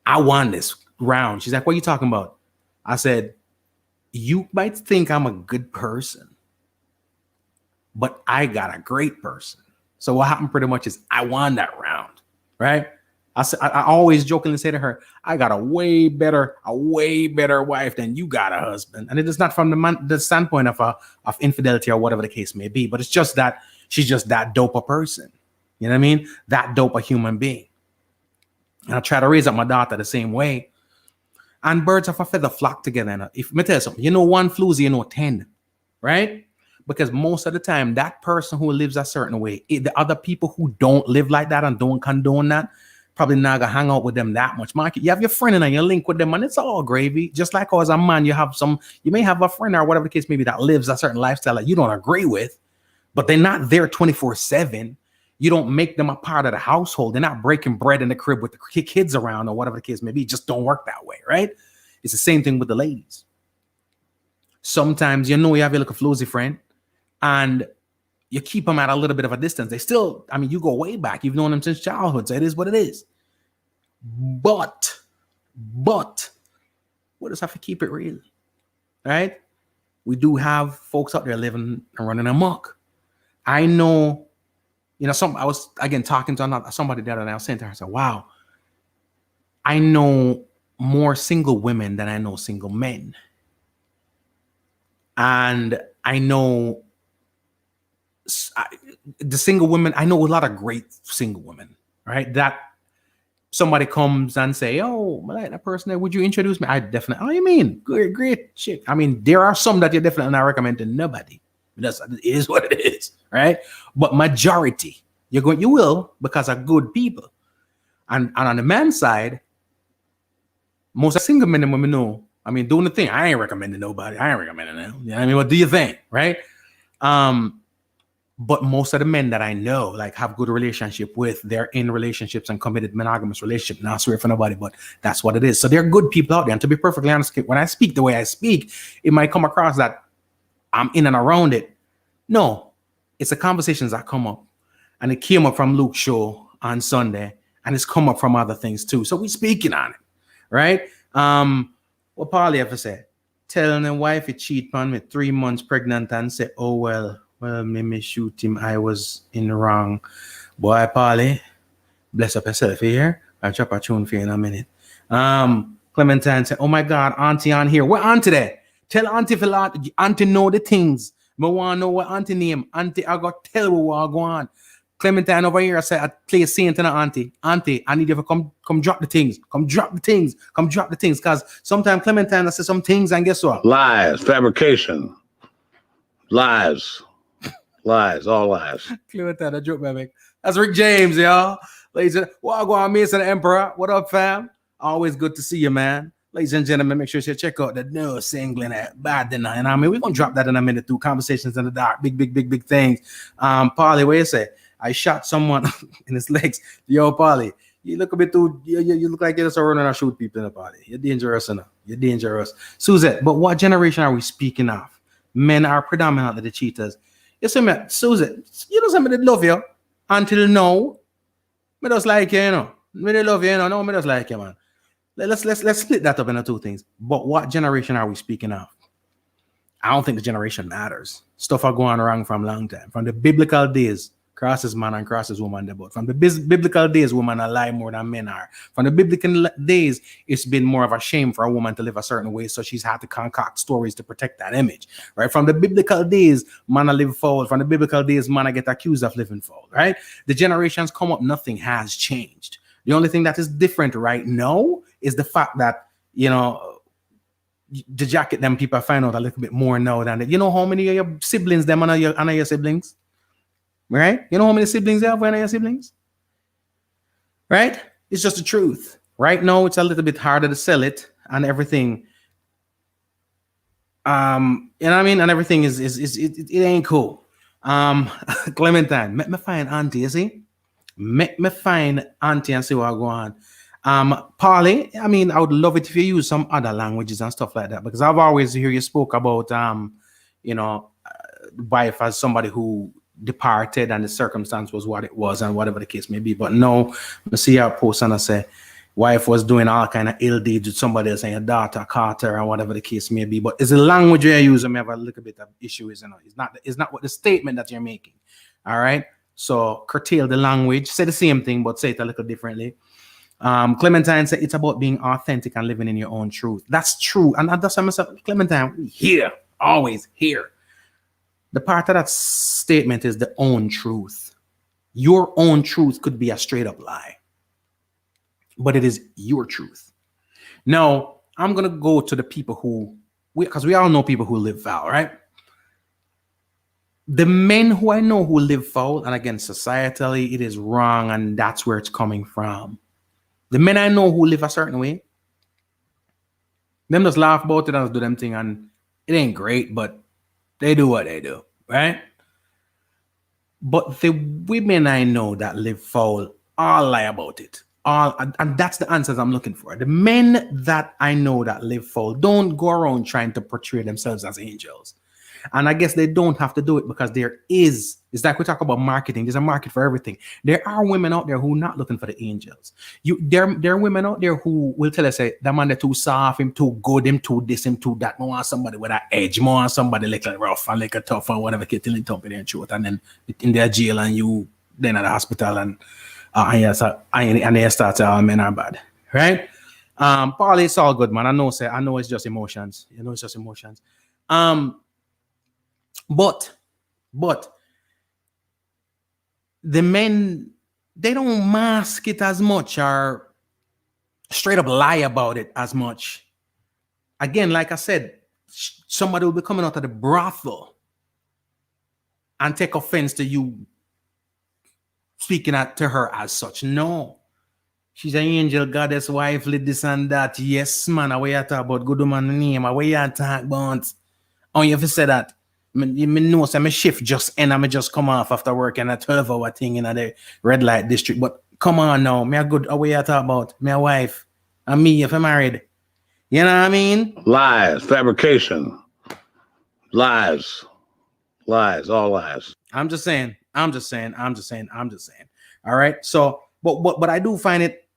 I won this round. She's like, what are you talking about? I said, you might think I'm a good person, but I got a great person. So what happened pretty much is I won that round, right? I always jokingly say to her, I got a way better wife than you got a husband. And it is not from the standpoint of infidelity or whatever the case may be, but it's just that she's just that dope a person. You know what I mean? That dope a human being. And I try to raise up my daughter the same way. And birds of a feather flock together. And if me tell you something, you know one floozy, you know 10, right? Because most of the time, that person who lives a certain way, the other people who don't live like that and don't condone that, probably not gonna hang out with them that much. Mark, you have your friend and you link with them, and it's all gravy. Just like as a man, you may have a friend or whatever the case may be that lives a certain lifestyle that you don't agree with, but they're not there 24/7. You don't make them a part of the household. They're not breaking bread in the crib with the kids around or whatever the case may be. It just don't work that way, right? It's the same thing with the ladies. Sometimes you have your little floozy friend and you keep them at a little bit of a distance. They still, you go way back. You've known them since childhood, so it is what it is. But we just have to keep it real, right? We do have folks out there living and running amok. I know, I was, again, talking to somebody the other day. I was saying to her, I said, wow, I know more single women than I know single men. And I know the single women, I know a lot of great single women, right? That somebody comes and say, oh, that person there, would you introduce me? I definitely, oh, you mean? Great shit. There are some that you definitely not recommend to nobody. It is what it is, right? But majority, you will, because of good people. And on the man's side, most single men and women know, doing the thing, I ain't recommending nobody. I ain't recommending them. You know what I mean? What do you think, right? But most of the men that I know, have good relationship with, they're in relationships and committed monogamous relationship. Not swear for nobody, but that's what it is. So there are good people out there. And to be perfectly honest, when I speak the way I speak, it might come across that I'm in and around it. No, it's the conversations that come up. And it came up from Luke's show on Sunday, and it's come up from other things too. So we're speaking on it, right? What Polly ever say? Telling the wife he cheat on me 3 months pregnant and say, oh well, me shoot him. I was in the wrong. Boy, Polly, bless up yourself here. I'll drop a tune for you in a minute. Clementine said, oh my God, auntie on here. What auntie there? Tell auntie for auntie know the things. I want to know what auntie name. Auntie, I got to tell what go on. Clementine over here, I said, I play a scene to the auntie. Auntie, I need you to come drop the things. Come drop the things. Come drop the things. Because sometimes Clementine, I say some things and guess what? Lies, fabrication, lies, all lies. Clementine, a joke, baby. That's Rick James, y'all. Ladies and well, go on, Mason the Emperor. What up, fam? Always good to see you, man. Ladies and gentlemen, make sure you check out the new single at Bad Tonight. And I mean, we're gonna drop that in a minute through Conversations in the Dark. Big things. Polly, what you say? I shot someone in his legs. Yo, Polly, you look a bit too. You look like you're just running and shoot people in the party. You're dangerous enough. You're dangerous, Suzette. But what generation are we speaking of? Men are predominantly the cheaters. You see me, Suzette. You know somebody love you until now. Me just like you, you know. Me they love you, you know. No, me just like you, man. Let's split that up into two things. But what generation are we speaking of? I don't think the generation matters. Stuff are going wrong from a long time. From the biblical days, crosses man and crosses woman. But from the biblical days, women are lie more than men are. From the biblical days, it's been more of a shame for a woman to live a certain way, so she's had to concoct stories to protect that image, right? From the biblical days, man live foul. From the biblical days, man get accused of living foul, right? The generations come up, nothing has changed. The only thing that is different right now is the fact that, you know, the jacket them people find out a little bit more now than that. You know how many of your siblings them and your siblings? Right? You know how many siblings you have when your siblings? Right? It's just the truth. Right now, it's a little bit harder to sell it and everything. You know what I mean? And everything it ain't cool. Clementine, make me find auntie, you see? Make me find auntie and see what go on. Polly, I mean, I would love it if you use some other languages and stuff like that, because I've always heard you spoke about, you know, wife as somebody who departed and the circumstance was what it was and whatever the case may be. But no, I see her post and I say, wife was doing all kind of ill deeds with somebody else and your daughter caught her and whatever the case may be. But it's the language you use and have a little bit of issue, isn't it? It's not what the statement that you're making. All right. So curtail the language, say the same thing, but say it a little differently. Clementine said it's about being authentic and living in your own truth. That's true. And that's why I said, Clementine, here, always here. The part of that statement is the own truth. Your own truth could be a straight up lie, but it is your truth. Now, I'm going to go to the people who, because we all know people who live foul, right? The men who I know who live foul, and again, societally, it is wrong, and that's where it's coming from. The men I know who live a certain way, them just laugh about it and do them thing, and it ain't great, but they do what they do, right? But the women I know that live foul all lie about it. And that's the answers I'm looking for. The men that I know that live foul don't go around trying to portray themselves as angels. And I guess they don't have to do it because it's like we talk about marketing. There's a market for everything. There are women out there who are not looking for the angels. There are women out there who will tell us, say, that man, they're too soft, him too good, him too this, him too that. I want somebody with that edge. I want somebody like a rough and like a tough and whatever, till him thump in their throat. And then in their jail and you then at the hospital and they start to all men are bad. Right? Probably it's all good, man. I know it's just emotions. You know, it's just emotions. But the men, they don't mask it as much or straight up lie about it as much. Again, like I said, somebody will be coming out of the brothel and take offense to you speaking to her as such. No. She's an angel, goddess, wife, this and that. Yes, man, away you talk about good woman name, away you talk about. Oh, you have to say that. You know, so my shift just end. I just come off after work and a 12-hour thing in the red light district. But come on now, me a good away I talk about me a wife and me if I'm married. You know what I mean? Lies, fabrication, lies, all lies. I'm just saying. All right. So, but I do find it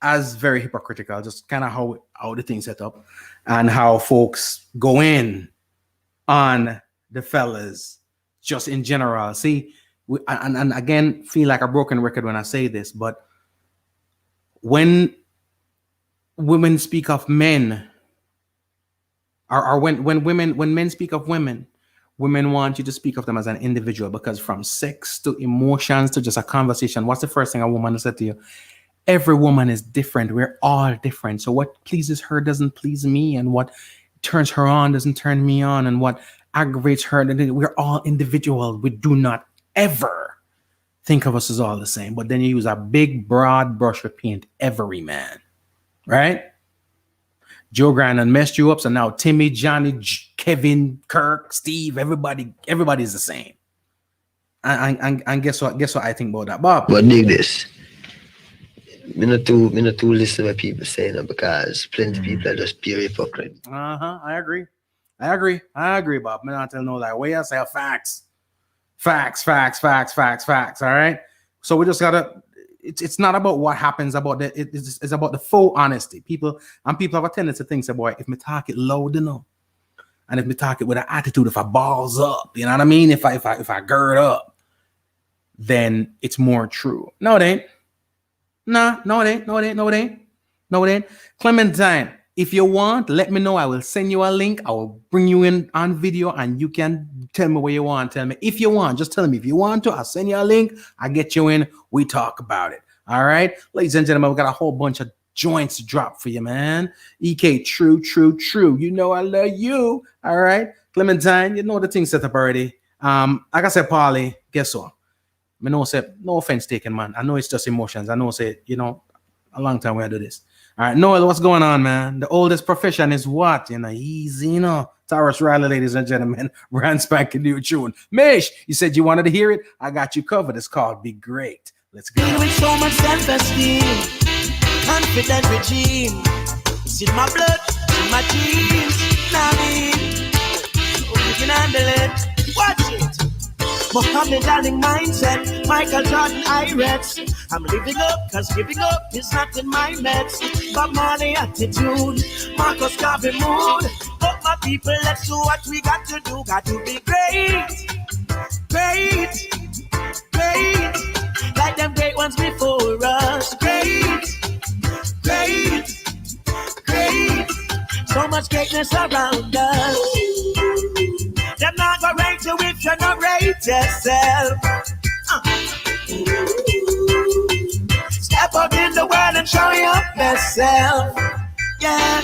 as very hypocritical, just kind of how the thing set up and how folks go in on the fellas just in general. See, and again, feel like a broken record when I say this, but when women speak of men, or when men speak of women, women want you to speak of them as an individual, because from sex to emotions to just a conversation, what's the first thing a woman will say to you? Every woman is different. We're all different. So what pleases her doesn't please me, and what turns her on doesn't turn me on, and what aggravates her. We're all individual. We do not ever think of us as all the same. But then you use a big, broad brush of paint every man, right? Joe Grandin messed you up, so now Timmy, Johnny, Kevin, Kirk, Steve, everybody's the same. And guess what? Guess what I think about that, Bob? But dig this. Me not too listen to what people say now, because plenty of people are just pure hypocrite. I agree, Bob. Me not tell no lie. Way I say facts. All right. So we just gotta. It's not about what happens about the. It's about the full honesty. People have a tendency to think, say, boy, if me talk it loud enough, and if me talk it with an attitude, if I balls up, you know what I mean? If I gird up, then it's more true. No, it ain't. No, it ain't. Clementine, if you want, let me know. I will send you a link. I will bring you in on video, and you can tell me what you want. Tell me if you want. Just tell me if you want to. I'll send you a link. I get you in. We talk about it. All right, ladies and gentlemen, we got a whole bunch of joints to drop for you, man. EK, true. You know I love you. All right, Clementine, you know the thing set up already. Like I said, Polly, guess what? I know, say, no offense taken, man. I know it's just emotions. I know, say, you know, a long time we do this. All right, Noel, what's going on, man? The oldest profession is what? You know, easy, you know. Taurus Riley, ladies and gentlemen. Brand spanking new tune. Mish, you said you wanted to hear it? I got you covered. It's called Be Great. Let's go. With so much self-esteem, confident regime. It's in my blood, in my genes. Now me, you can handle it. Watch it. Mohammed Ali mindset, Michael Jordan Irex. I'm living up, cause giving up is not in my meds. But money attitude, Marcus Garvey mood. But my people, let's do what we got to do. Got to be great. Like them great ones before us. Great. So much greatness around us. Them not gonna rate you if you not rate yourself. Step up in the world and show your best self. Yeah.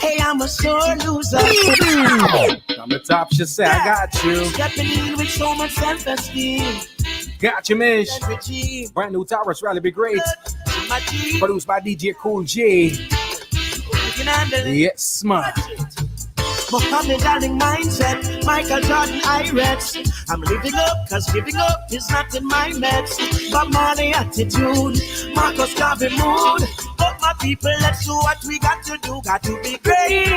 Hey, I'm a sore loser. On the top, she said, I got you. Stepping in with so much self-esteem. Got you, Mish. Brand new Taurus Rally, Be Great. Produced by DJ Cool J. Yes, man. Mohammed Ali mindset, Michael Jordan Irex. I'm living up, cause giving up is not in my meds. But money attitude, Marcus Garvey mood. But my people, let's do what we got to do. Got to be great.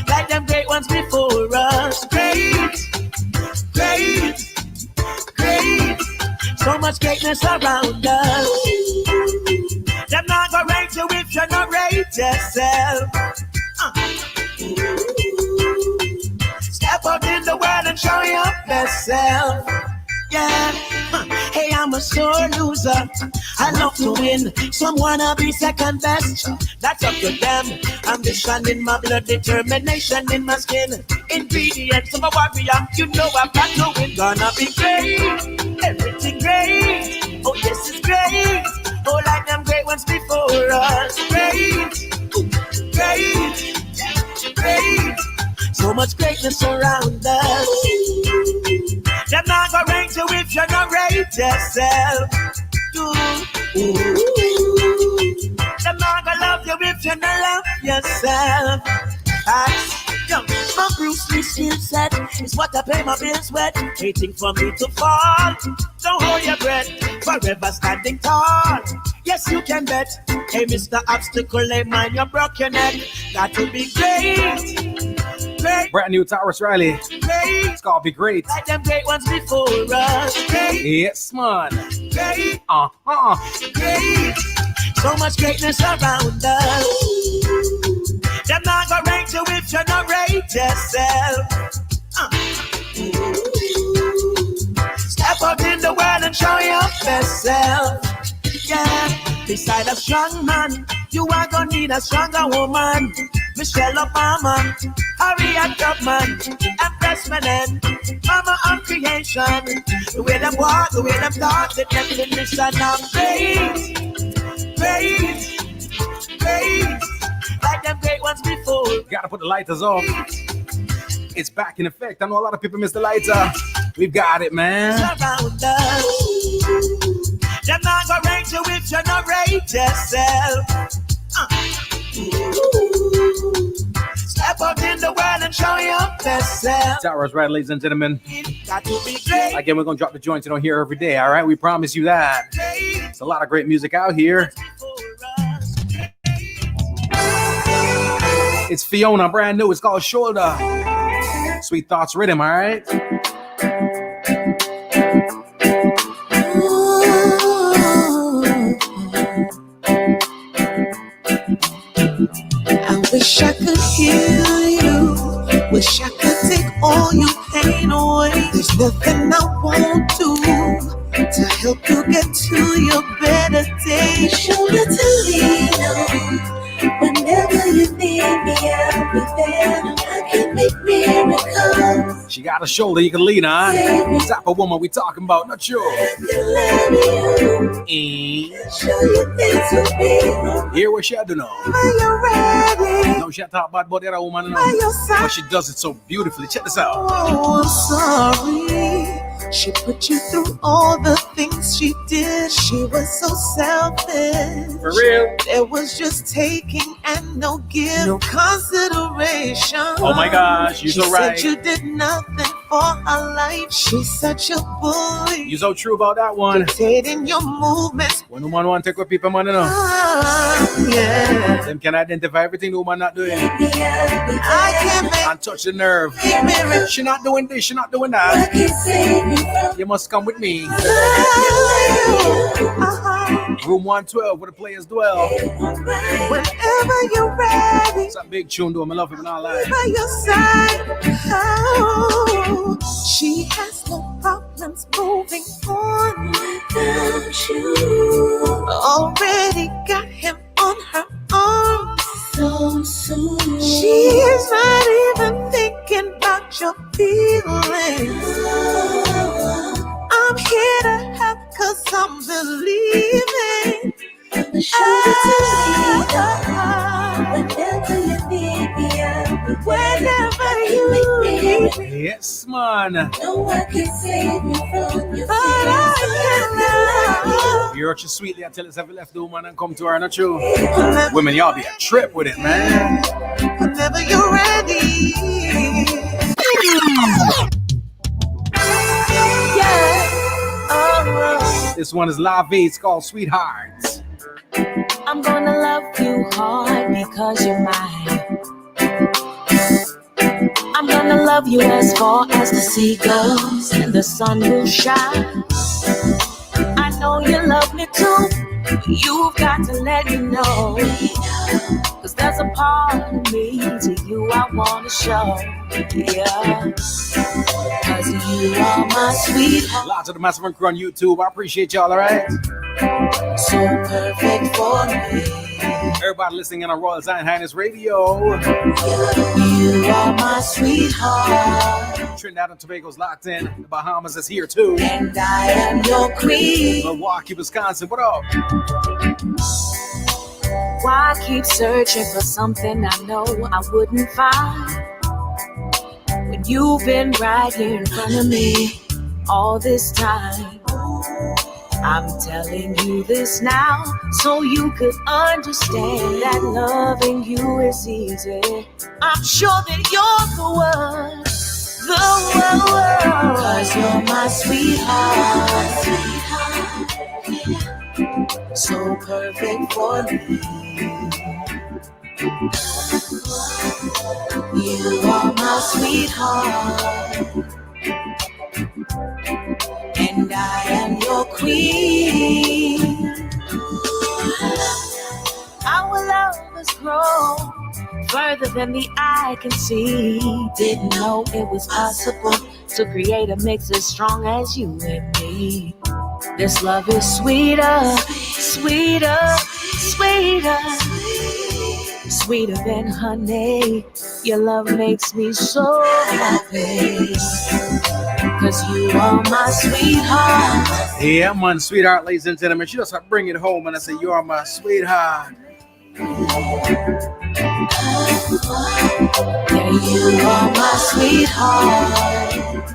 Like them great ones before us. Great. So much greatness around us. Them not gonna rate you if you not rate yourself. Step out in the world and show your best self. Yeah. Hey, I'm a sore loser. I love to win. Some wanna be second best. That's up to them. Ambition in my blood, determination in my skin. Ingredients of a warrior. You know I've got to win. Gonna be great. Everything great. Oh yes, it's great. Oh, like them great ones before us. Great. So much greatness around us. Them not gonna rate you if you not rate yourself. Them not gonna love you if you not love yourself. My Bruce Lee skill set is what I pay my bills with. Waiting for me to fall. Don't hold your breath, forever standing tall. Yes, you can bet. Hey, Mr. Obstacle, hey, mind you broke your neck. Got to be great. Great. Brand new Tyrus Riley. Great. It's called Be Great. Like them great ones before us. Great. Yes, man. Great. Great. So much greatness around us. Them not gonna rate you if you not rate yourself. Step out in the world and show your best self. Yeah. Beside a strong man, you are gonna need a stronger woman. Michelle Obama, Harriet Tubman, Empress Menen, Mama of creation. The way them walk, the way them talk, the definition of great, great, great. Like them great ones before. Gotta put the lighters off. It's back in effect. I know a lot of people miss the lighter. We've got it, man. Surround us. Them not gonna rate you if you not rate yourself. Step out in the world and show your best self. Towers, right, ladies and gentlemen. Got to be great. Again, we're gonna drop the joints you don't hear every day. All right, we promise you that. It's a lot of great music out here. It's Fiona, brand new. It's called Shoulder. Sweet Thoughts Rhythm. All right. I wish I could heal you. Wish I could take all your pain away. There's nothing I won't do to help you get to your better days. Shoulder to lean on. Whenever you need me, I'll be there. I can make miracles. She got a shoulder you can lean on. What type of woman we talking about? Not sure. Show you things to be. Hear what she had to know. Are you ready? No, she had to talk about the other woman. By your side. But she does it so beautifully. Check this out. Oh, I'm sorry. She put you through all the things she did. She was so selfish. For real. There was just taking and no give, no consideration. Oh my gosh, you're she so right. Said you did nothing for her life. She's such a bully. You're so true about that one. Dictating your movements. When woman want to take what people money know. Yeah. Them can identify everything the woman not doing. I can't make And touch the nerve. She not doing this, she not doing that. You must come with me. Room 112 where the players dwell. Whenever you're ready. It's a big tune to him. I love him and all that. By your side. Oh, she has no problems moving on without you. Already got him on her arms. So soon. She's not even thinking about your feelings. I'm here to help 'cause I'm believing. The shoulder to lean on. Whenever you need me, I'll be whenever you need me. Yes, man. No one can save you from your feelings. You're such sweetly until it's ever left the woman and come to her, not true. Women, y'all be a trip with it, man. Whenever you're ready. This one is La Vie. It's called Sweethearts. I'm gonna love you hard because you're mine. I'm gonna love you as far as the sea goes and the sun will shine. I know you love me too. You've got to let me know. 'Cause there's a part of me to you I wanna show. Yeah. 'Cause you are my sweetheart. Lots of the Massive Crew on YouTube. I appreciate y'all, alright? So perfect for me. Everybody listening in on Royal Zion Highness Radio. You are my sweetheart. Trinidad and Tobago's locked in. The Bahamas is here too. And I am your queen. Milwaukee, Wisconsin. What up? Why keep searching for something I know I wouldn't find? When you've been right here in front of me all this time. I'm telling you this now so you could understand that loving you is easy. I'm sure that you're the one, the one. 'Cause you're my sweetheart, so perfect for me. You are my sweetheart, and I am your queen. Our love has grown further than the eye can see. Didn't know it was possible to create a mix as strong as you and me. This love is sweeter, sweeter, sweeter, sweeter than honey. Your love makes me so happy, 'cause you are my sweetheart. Yeah, man, sweetheart, ladies and gentlemen. She just bring it home and I say, you are my sweetheart. Yeah, you are my sweetheart.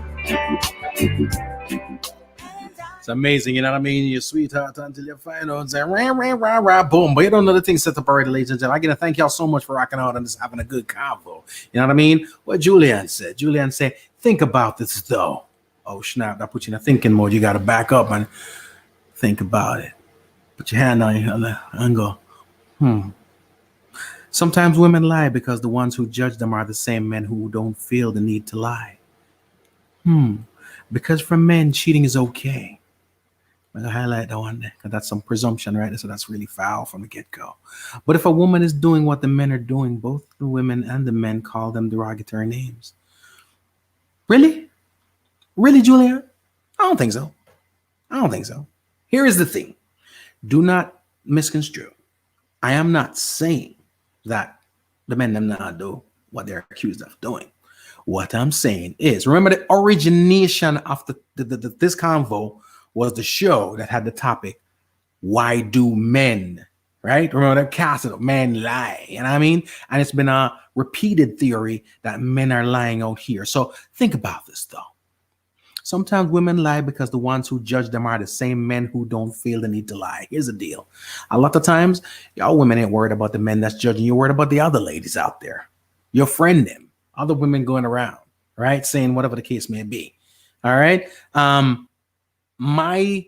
It's amazing, you know what I mean? Your sweetheart until you find out, say, rah, rah, rah, rah, boom. But you don't know the things set up already, ladies and gentlemen. I gotta thank y'all so much for rocking out and just having a good convo. You know what I mean? What Julianne said. Julianne said, think about this though. Oh, snap. I put you in a thinking mode. You gotta back up and think about it. Put your hand on your other and go, Sometimes women lie because the ones who judge them are the same men who don't feel the need to lie. Because for men, cheating is okay. I'm going to highlight that one there because that's some presumption, right? So that's really foul from the get-go. But if a woman is doing what the men are doing, both the women and the men call them derogatory names. Really? Really, Julia? I don't think so. I don't think so. Here is the thing. Do not misconstrue. I am not saying that the men them not do what they're accused of doing. What I'm saying is, remember the origination of this convo was the show that had the topic, why do men, right? Remember that cast of men lie, you know what I mean? And it's been a repeated theory that men are lying out here. So think about this though. Sometimes women lie because the ones who judge them are the same men who don't feel the need to lie. Here's the deal. A lot of times, y'all women ain't worried about the men that's judging. You're worried about the other ladies out there. Your friend them, other women going around, right? Saying whatever the case may be. All right. My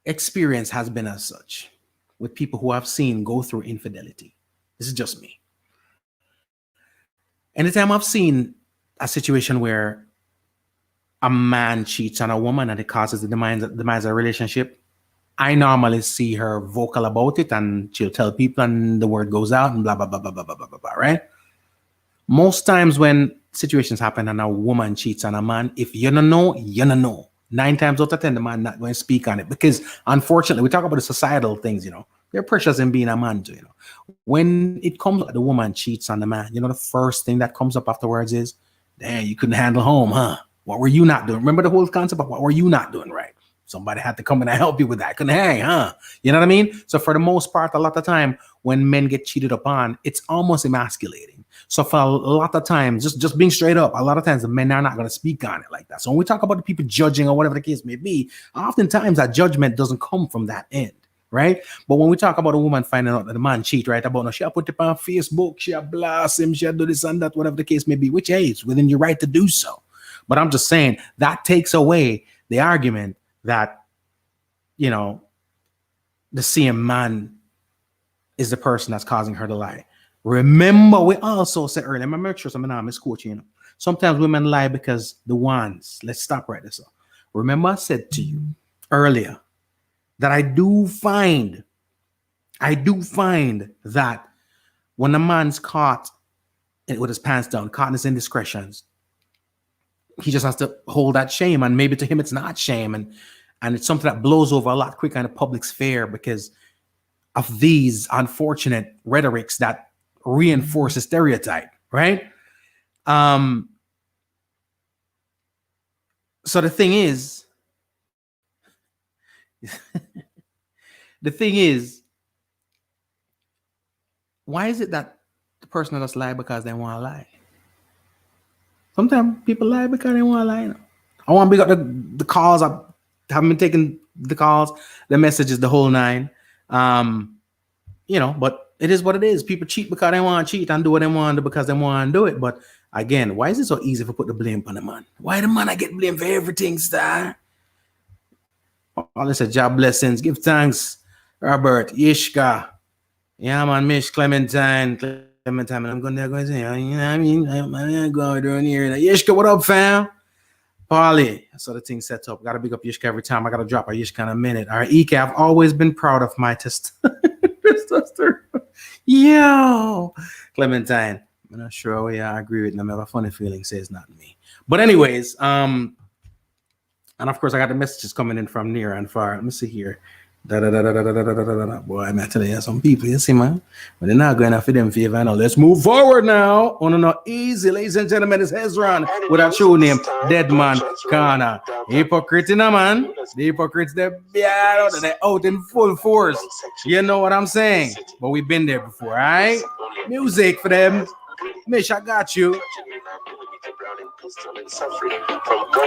experience has been as such with people who I've seen go through infidelity. This is just me. Anytime I've seen a situation where a man cheats on a woman and it causes the demise of a relationship, I normally see her vocal about it and she'll tell people and the word goes out and blah, blah, blah, blah, blah, blah, blah, blah, right? Most times when situations happen and a woman cheats on a man, if you don't know, you don't know. 9 times out of 10, the man not going to speak on it because unfortunately, we talk about the societal things, you know, there are pressures in being a man too, you know. When it comes, the woman cheats on the man, you know, the first thing that comes up afterwards is, damn, you couldn't handle home, huh? What were you not doing? Remember the whole concept of what were you not doing right? Somebody had to come in and help you with that. Couldn't hang, huh? You know what I mean? So for the most part, a lot of time when men get cheated upon, it's almost emasculating. So for a lot of times, just being straight up, a lot of times the men are not going to speak on it like that. So when we talk about the people judging or whatever the case may be, oftentimes that judgment doesn't come from that end, right? But when we talk about a woman finding out that the man cheat, right? About no, she put it on Facebook, she blast him, she do this and that, whatever the case may be, which is within your right to do so. But I'm just saying that takes away the argument that, you know, the same man is the person that's causing her to lie. Remember, we also said earlier, I'm make sure some of Miss Coach, you know, sometimes women lie because the ones, let's stop right there. So remember, I said to you earlier that I do find that when a man's caught with his pants down, caught in his indiscretions, he just has to hold that shame, and maybe to him it's not shame, and it's something that blows over a lot quicker in the public sphere because of these unfortunate rhetorics that reinforce a stereotype, right? So the thing is, why is it that the person just lie because they want to lie? Sometimes people lie because they want to lie. You know? I want to big up the calls. I haven't been taking the calls, the messages, the whole nine. You know, but it is what it is. People cheat because they want to cheat and do what they want to do because they want to do it. But again, why is it so easy to put the blame on the man? Why the man I get blamed for everything, star? All this is job blessings. Give thanks Robert, Yishka. Yeah, man, Miss Clementine. I'm going to say, you know what I mean? I'm going down here. Yishka, what up, fam? Polly. So the thing set up. Got to big up Yishka every time. I got to drop a Yishka in a minute. All right, Ike, I've always been proud of my testosterone. Yo, Clementine. I'm not sure I agree with them. I have a funny feeling, says not me. But anyways, and of course I got the messages coming in from near and far. Let me see here. Boy, I'm telling you, some people, you see, man, but they're not going to fit them favor now. Let's move forward now. Oh, no, easy, ladies and gentlemen. It's Hezron with a true name, Dead Man Kana. Hypocrite, man. The hypocrites, they're out in full force. You know what I'm saying? But we've been there before, all right? Music for them. Mish, I got you.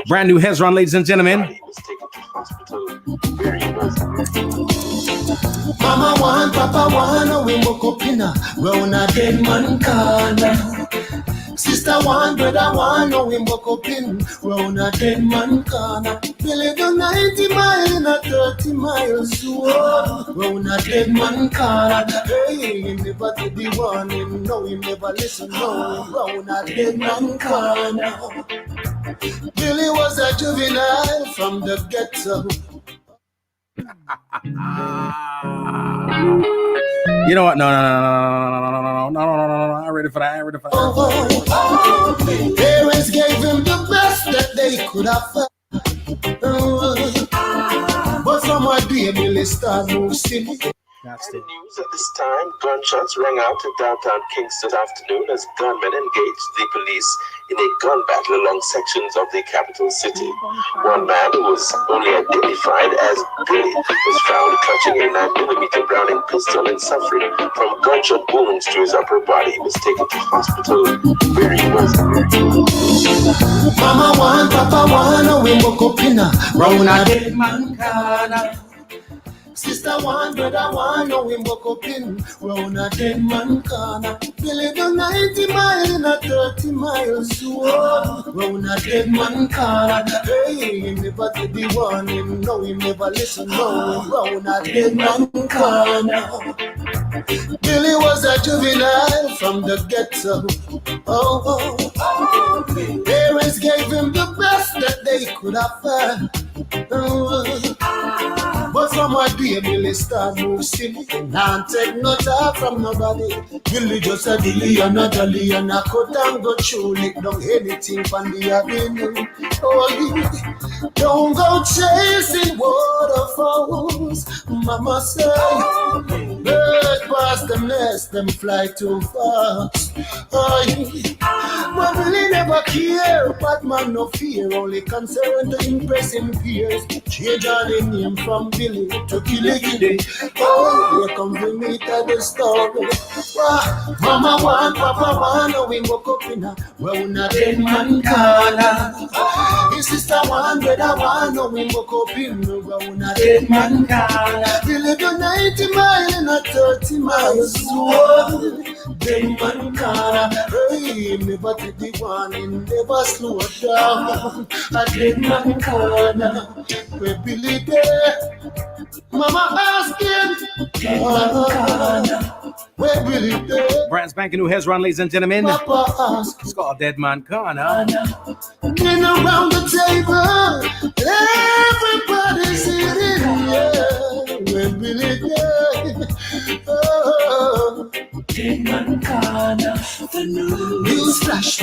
Brand new Hezron, ladies and gentlemen. Mama one, Papa one, oh, we woke up in a round a dead man corner. Sister one, brother one, oh, we woke up in round a dead man corner. Billy do 90 miles in a 30 miles round a dead man corner. Hey, he never did the warning, no, he never listen, no, round a dead man corner. Billy was a juvenile from the ghetto. You know what? No. I'm ready for that. Parents gave him the best that they could afford. But from a day, Billy started moving. The news at this time, gunshots rang out in downtown Kingston afternoon as gunmen engaged the police in a gun battle along sections of the capital city. One man who was only identified as Billy was found clutching a 9mm Browning pistol and suffering from gunshot wounds to his upper body. He was taken to hospital where he was. Mama one, Papa one, oh, we woke up in a round a dead man corner. Sister one, brother one, oh, we woke up in round a dead man corner. Billy do 90 miles in a 30 miles round a dead man corner. Hey, he never did the warning, no, he never listen, no, round a dead man corner. Billy was a juvenile from the ghetto. Parents gave him the best that they could afford. But from a day, Billy start move silly. Can't take no talk from nobody. Billy just a dilly and a dolly and a cut and go through. Lick down anything from the avenue. Oh, don't go chasing waterfalls. Mama say, bird past the nest, them fly too fast. But Billy never care, but man no fear. Only concerned to impress him peers. Change all the name from Billy to Killy. Oh, here comes the meat of the story. Mama one, Papa one, oh, we woke up in a round a dead man corner. His sister one, brother one, oh, we woke up in a round a dead man corner. Billy do 90 miles in a 30 miles dead man corner. Hey, never did the warning, never slow down. A dead man corner. Where Billy there, Mama asking, where Billy there? Brand spanking new Hezron, ladies and gentlemen. Papa ask, it's called Dead Man Kana. Been around the table, everybody's sitting here. Where Billy there? Oh, Dead Man Kana. News flash,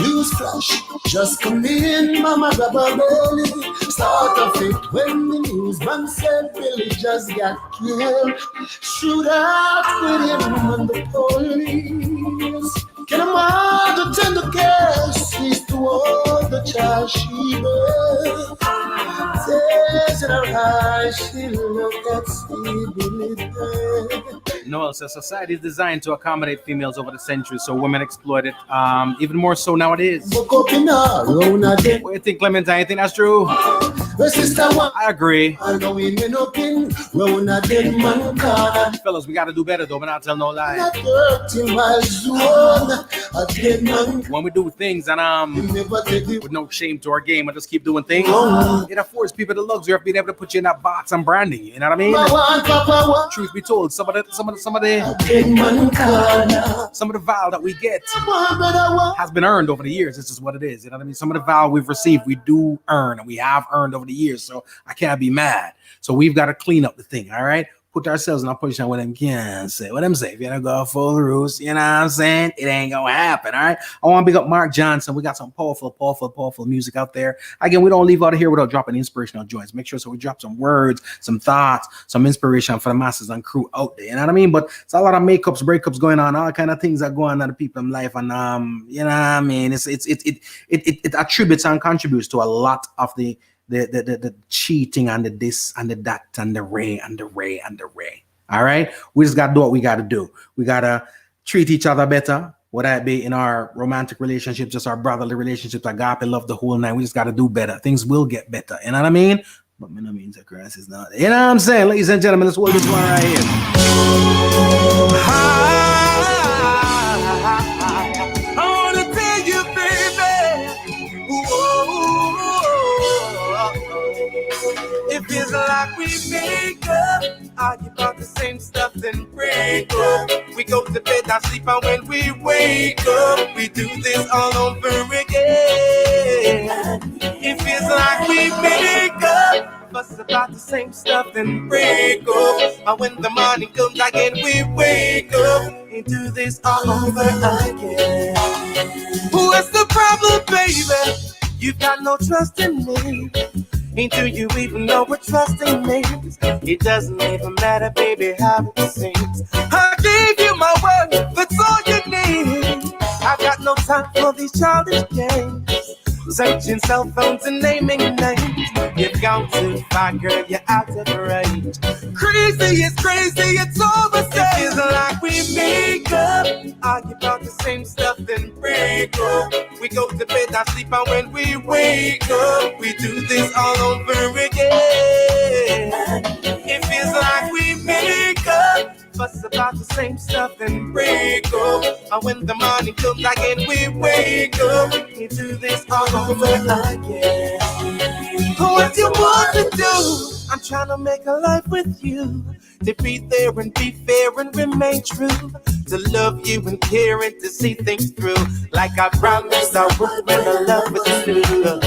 just come in, Mama grab a belly. Start of it when the newsman said Billy just got killed. Shoot out with him on the police. Get him out to tend the case. He's toward the child she bears. Says in her eyes, she looked at see Billy there. No, so society is designed to accommodate females over the centuries, so women exploit it even more so nowadays. What do you think, Clementine? You think that's true? I agree. Fellas, Fellas, we gotta do better though, but not tell no lie. When we do things and with no shame to our game, and just keep doing things, it affords people the luxury of being able to put you in that box and branding you. You know what I mean? Truth be told, some of the vow that we get has been earned over the years. This is what it is. You know what I mean? Some of the vow we've received, we do earn, and we have earned over the years. So I can't be mad. So we've got to clean up the thing. All right. Put ourselves in a position where them can't say what them say. If you don't go full roost, you know what I'm saying? It ain't gonna happen. All right. I want to big up Mark Johnson. We got some powerful music out there. Again, we don't leave out of here without dropping inspirational joints. Make sure so we drop some words, some thoughts, some inspiration for the masses and crew out there. You know what I mean? But it's a lot of makeups, breakups going on, all kind of things that go on in the people's life, and you know what I mean? It attributes and contributes to a lot of the cheating and the this and the that and the ray. All right, we just gotta do what we gotta do. We gotta treat each other better, whether that be in our romantic relationships, just our brotherly relationships, agape love, the whole nine. We just gotta do better. Things will get better. You know what I mean? But me no means that Christ is not. You know what I'm saying, ladies and gentlemen? Let's hold this one right here. I wanna tell you, baby. It feels like we make up, argue about the same stuff, then break up. We go to bed, I sleep, and when we wake up, we do this all over again. It feels like we make up, fuss about the same stuff, then break up. And when the morning comes again, we wake up and do this all over again. What's the problem, baby? You've got no trust in me. And do you even know what trusting means? It doesn't even matter, baby, how it seems. I gave you my word, that's all you need. I got no time for these childish games. Searching cell phones and naming names. You've gone too far, girl, you're out of range. Crazy, it's all the same. It feels like we make up, argue about the same stuff, then break up. We go to bed, I sleep, and when we wake up, we do this all over again. It feels like we make up, fuss about the same stuff, then break up. And when the morning comes again, we wake up, we do this all over again. What you want to do? I'm trying to make a life with you, to be there and be fair and remain true, to love you and care and to see things through, like I promised I would when I love with you.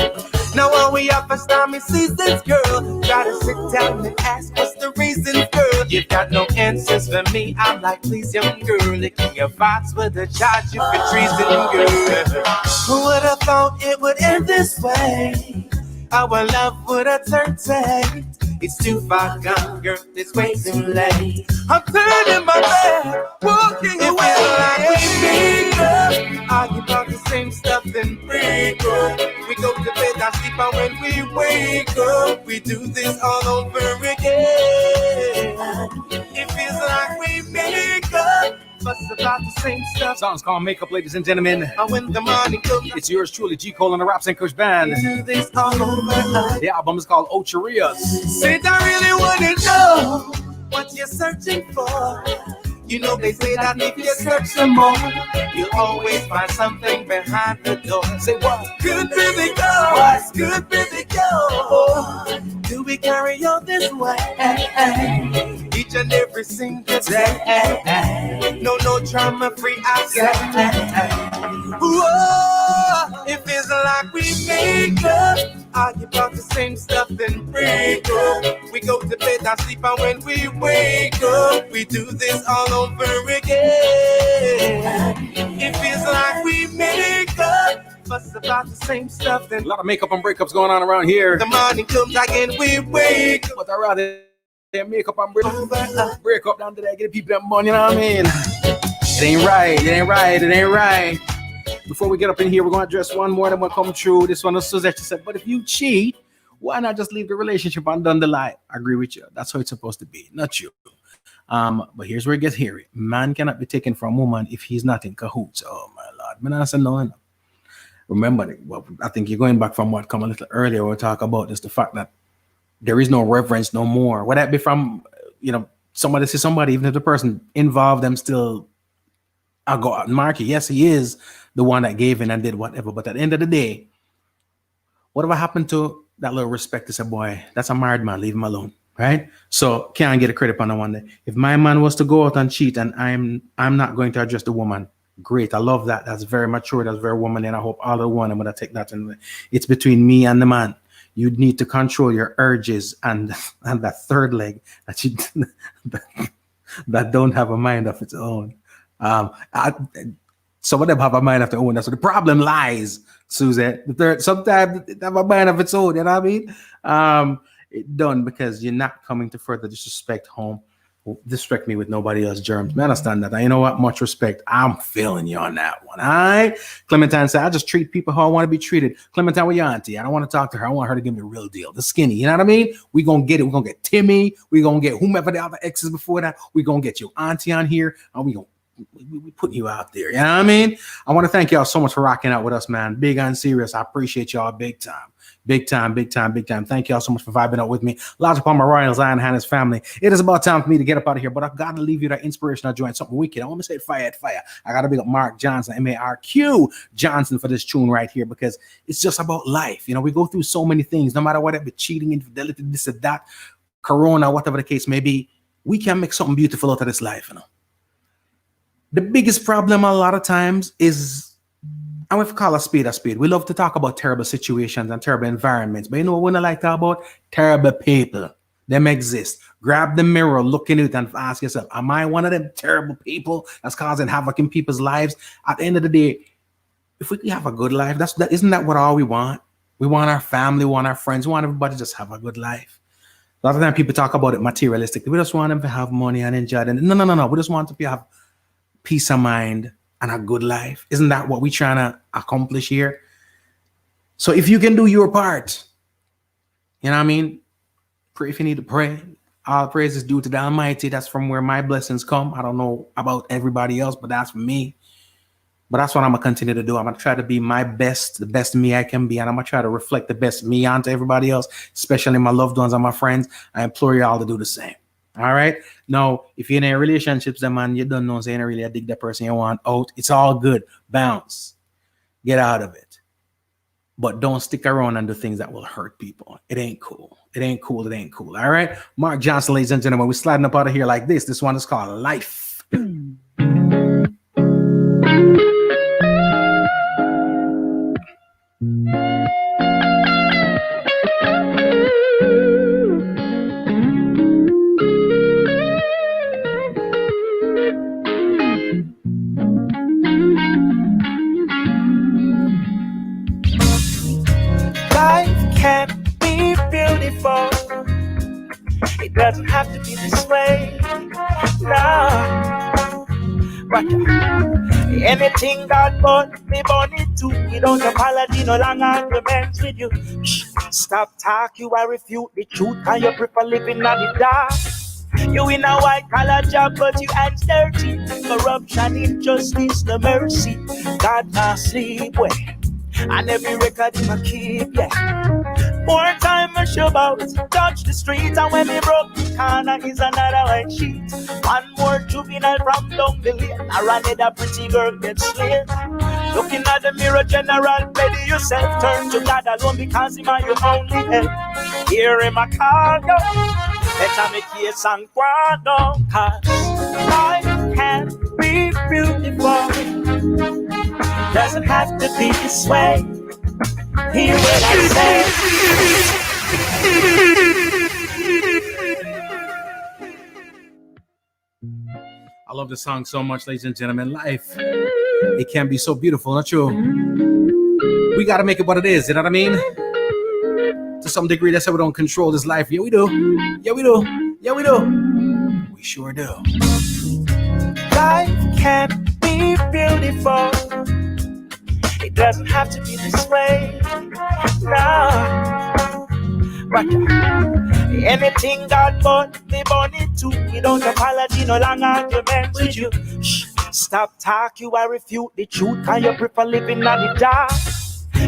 Now when we up for stormy seasons, girl, try to sit down and ask what's the reason, girl. You got no answers for me. I'm like, please, young girl, licking your thoughts with a charge you for treason, girl. Who would have thought it would end this way? Our love would have turned taste. It's too far gone, girl, it's way too late. I'm turning my back, walking away. Like we make up, argue about the same stuff, then break up. We go to bed, I sleep, and when we wake up, we do this all over again. It feels like we make up, fuss about the same stuff. Song's called Makeup, ladies and gentlemen. And when the morning comes, It's yours truly, G. Cole and the Raps and Kush Band. we do this all over again. The album is called Ocherias. Said I really wanna know what you're searching for. You know they say that if you search some more, you'll always find something behind the door. Say what? Good baby go, what's good baby go? Do we carry on this way? Each and every single day. No drama free outside. Whoa, it feels like we make up, argue about the same stuff, then break up. We go to bed, I sleep, and when we wake up, we do this all over again. It feels like we make up, fuss about the same stuff, then A lot of makeup and breakups going on around here. the morning comes again, we wake up. But I rather makeup and break up down to there, get people that money, you know what I mean? It ain't right. Before we get up in here, we're going to address one more that will come true. This one is Suzette said, but if you cheat, why not just leave the relationship and done the lie? I agree with you. That's how it's supposed to be, not you. But here's where it gets hairy. Man cannot be taken from woman if he's not in cahoots. Oh, my Lord. Man, I said no. remember, well, I think you're going back from what come a little earlier. We'll talk about this, the fact that there is no reverence no more. Would that be from, somebody see somebody, even if the person involved them still, I'll go out and mark it. Yes, he is the one that gave in and did whatever. But at the end of the day, whatever happened to that little respect to say, boy, that's a married man, leave him alone. Right? So can't get a credit on the one day. If my man was to go out and cheat and I'm not going to address the woman, great. I love that. That's very mature. That's very womanly. And I hope all the one I'm going to take that. And it's between me and the man. You need to control your urges and that third leg that you that don't have a mind of its own. Some of them have a mind of their own. That's where the problem lies, Susan. The third, sometimes they have a mind of its own. You know what I mean? It done because you're not coming to further disrespect home. Disrespect me with nobody else germs. Man, I understand that. You know what? Much respect. I'm feeling you on that one. All right. Clementine said, I just treat people how I want to be treated. Clementine, with your auntie. I don't want to talk to her. I want her to give me the real deal. The skinny. You know what I mean? We're going to get it. We're going to get Timmy. We're going to get whomever the other exes before that. We're going to get your auntie on here. And we putting you out there. You know what I mean? I want to thank y'all so much for rocking out with us, man. Big and serious. I appreciate y'all big time. Big time, big time, big time. Thank y'all so much for vibing out with me. Lots upon my Royal Zion Hannah's family. It is about time for me to get up out of here, but I've got to leave you that inspirational joint, something wicked. I want to say fire at fire. I got to big up Mark Johnson, M-A-R-Q Johnson, for this tune right here, because it's just about life. We go through so many things, no matter what it be, cheating, infidelity, this or that, corona, whatever the case may be. We can make something beautiful out of this life. The biggest problem a lot of times is, and we call a spade a spade. We love to talk about terrible situations and terrible environments. But you know what we don't like to talk about? Terrible people. Them exist. Grab the mirror, look in it, and ask yourself, am I one of them terrible people that's causing havoc in people's lives? At the end of the day, if we have a good life, isn't that what all we want? We want our family, we want our friends, we want everybody to just have a good life. A lot of times people talk about it materialistically. We just want them to have money and enjoy it. No. We just want them to have peace of mind and a good life. Isn't that what we're trying to accomplish here? So if you can do your part, you know what I mean? Pray if you need to pray. All praise is due to the Almighty. That's from where my blessings come. I don't know about everybody else, but that's for me. But that's what I'm going to continue to do. I'm going to try to be my best, the best me I can be. And I'm going to try to reflect the best me onto everybody else, especially my loved ones and my friends. I implore you all to do the same. All right. Now, if you're in a relationships, man, you don't know, saying really, I dig that person you want out. It's all good. Bounce. Get out of it. But don't stick around and do things that will hurt people. It ain't cool. It ain't cool. It ain't cool. All right. Mark Johnson, ladies and gentlemen, we're sliding up out of here like this. This one is called Life. It doesn't have to be this way, no. But anything God born, me born it too. You don't apology, no long arguments with you. Stop talk, you I refute the truth, and you prefer living in the dark. You in a white collar job, but you hands dirty. Corruption, injustice, no mercy. God not sleep well, and every record in my keep, yeah. More time I show out, touch the street, and when me broke the corner is another white sheet. One more juvenile from down the lane, or another pretty girl gets slain. Looking at the mirror, general, ready yourself, turn to God alone because him are your only help. Here in my car, go, better make case and guano, cause life can be beautiful. Doesn't have to be this way. Hear what I say. I love this song so much, ladies and gentlemen. Life, it can be so beautiful, not you? We got to make it what it is, you know what I mean? To some degree, that's how we don't control this life. Yeah, we do. Yeah, we do. Yeah, we do. We sure do. Life can be beautiful. It doesn't have to be this way, no. But anything God born, me born it too. You don't apology, no long arguments with you. Stop talk, you I refute the truth, and you prefer living in the dark.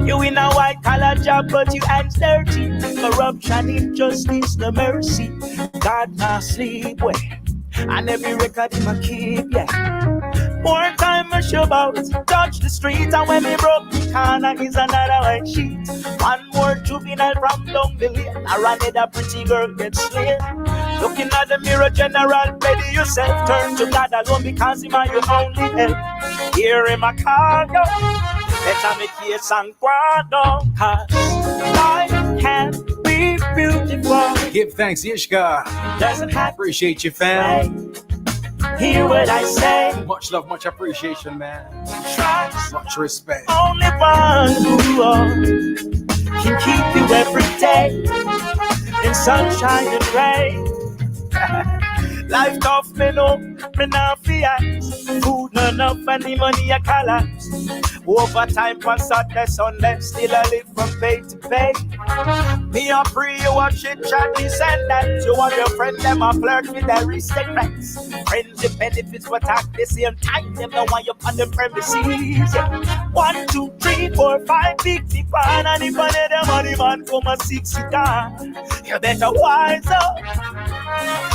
You in a white collar job, but you hands dirty. Corruption, injustice, no mercy. God not sleep, well. And every record in my keep, yeah. More time I show about, touch the street, and when me broke the corner is another white sheet. One more juvenile from down the lane, I ran it, a pretty girl gets slain. Looking at the mirror, general, ready yourself. Turn to God alone because Him are your only help. Here in my cargo, better make case and guado, cause life can be beautiful. Give thanks, Ishka. Doesn't have Appreciate you, fam. Hear what I say. Much love, much appreciation, man. Trust Much respect. only one who can keep you every day in sunshine and rain. Life tough, me know, me not fear. Food not enough and the money a collapse. Overtime on Saturday, Sunday, still I live from pay to pay. Me a pray you watch it, chat this and that. You want your friend, them a flirt with their respects. Friends with benefits, but at the same time, them don't want you on the premises. 1, 2, 3, 4, 5, 50 pound, and if I need the money, man, come and 60 down. You better wise up.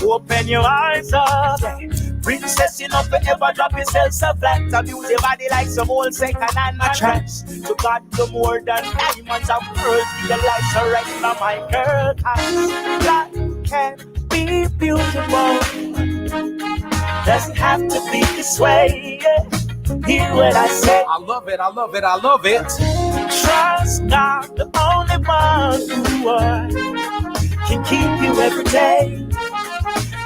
Open your eyes up. Princess, you know, forever drop yourself so flat. Abuse your body like some old second-hand mattress. To God, no more than diamonds and pearls. Give your life so right now, my girl. Life can be beautiful. Doesn't have to be this way. Hear what I say. I love it, I love it, I love it. Trust God, the only one who can keep you every day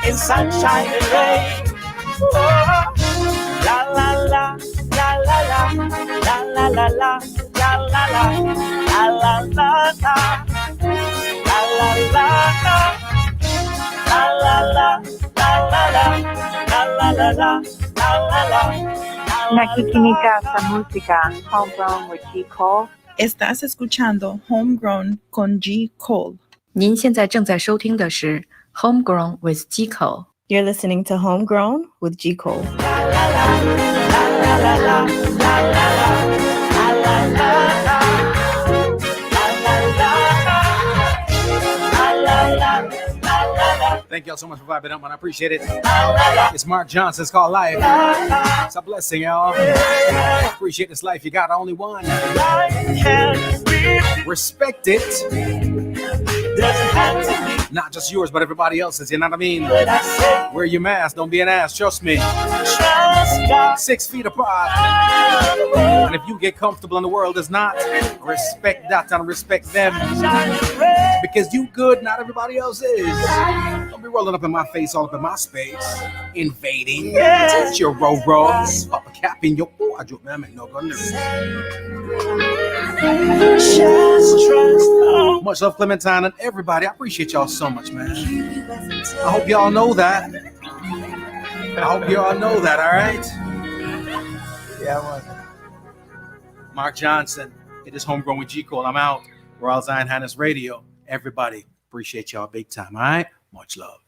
in sunshine and rain. Oh, la la la, la la la, la la la la, la la la, la la la la, la la la la, la la la, la la la, la la la, la la la. Nakikinika sa música Homegrown with G. Cole. Estás escuchando Homegrown con G. Cole. 您现在正在收听的是 Homegrown with G. Cole. You're listening to Homegrown with G. Cole. Thank y'all so much for vibing up, man. I appreciate it. It's Mark Johnson. It's called Life. It's a blessing, y'all. Appreciate this life. You got only one. Respect it. Not just yours, but everybody else's. You know what I mean? Wear your mask. Don't be an ass. Trust me. 6 feet apart. And if you get comfortable and the world does not, respect that and respect them. Because you good, not everybody else is. Don't be rolling up in my face, all up in my space. Invading. It's your ro-ro. Pop a cap in your... Oh, I dropped my man. No, go nervous. Much love, Clementine, and everybody. I appreciate y'all so much, man. I hope y'all know that. I hope y'all know that, all right? Yeah, man. Mark Johnson. It is Homegrown with G. Cole. I'm out. Royal Zion Highness Radio. Everybody, appreciate y'all big time, all right? Much love.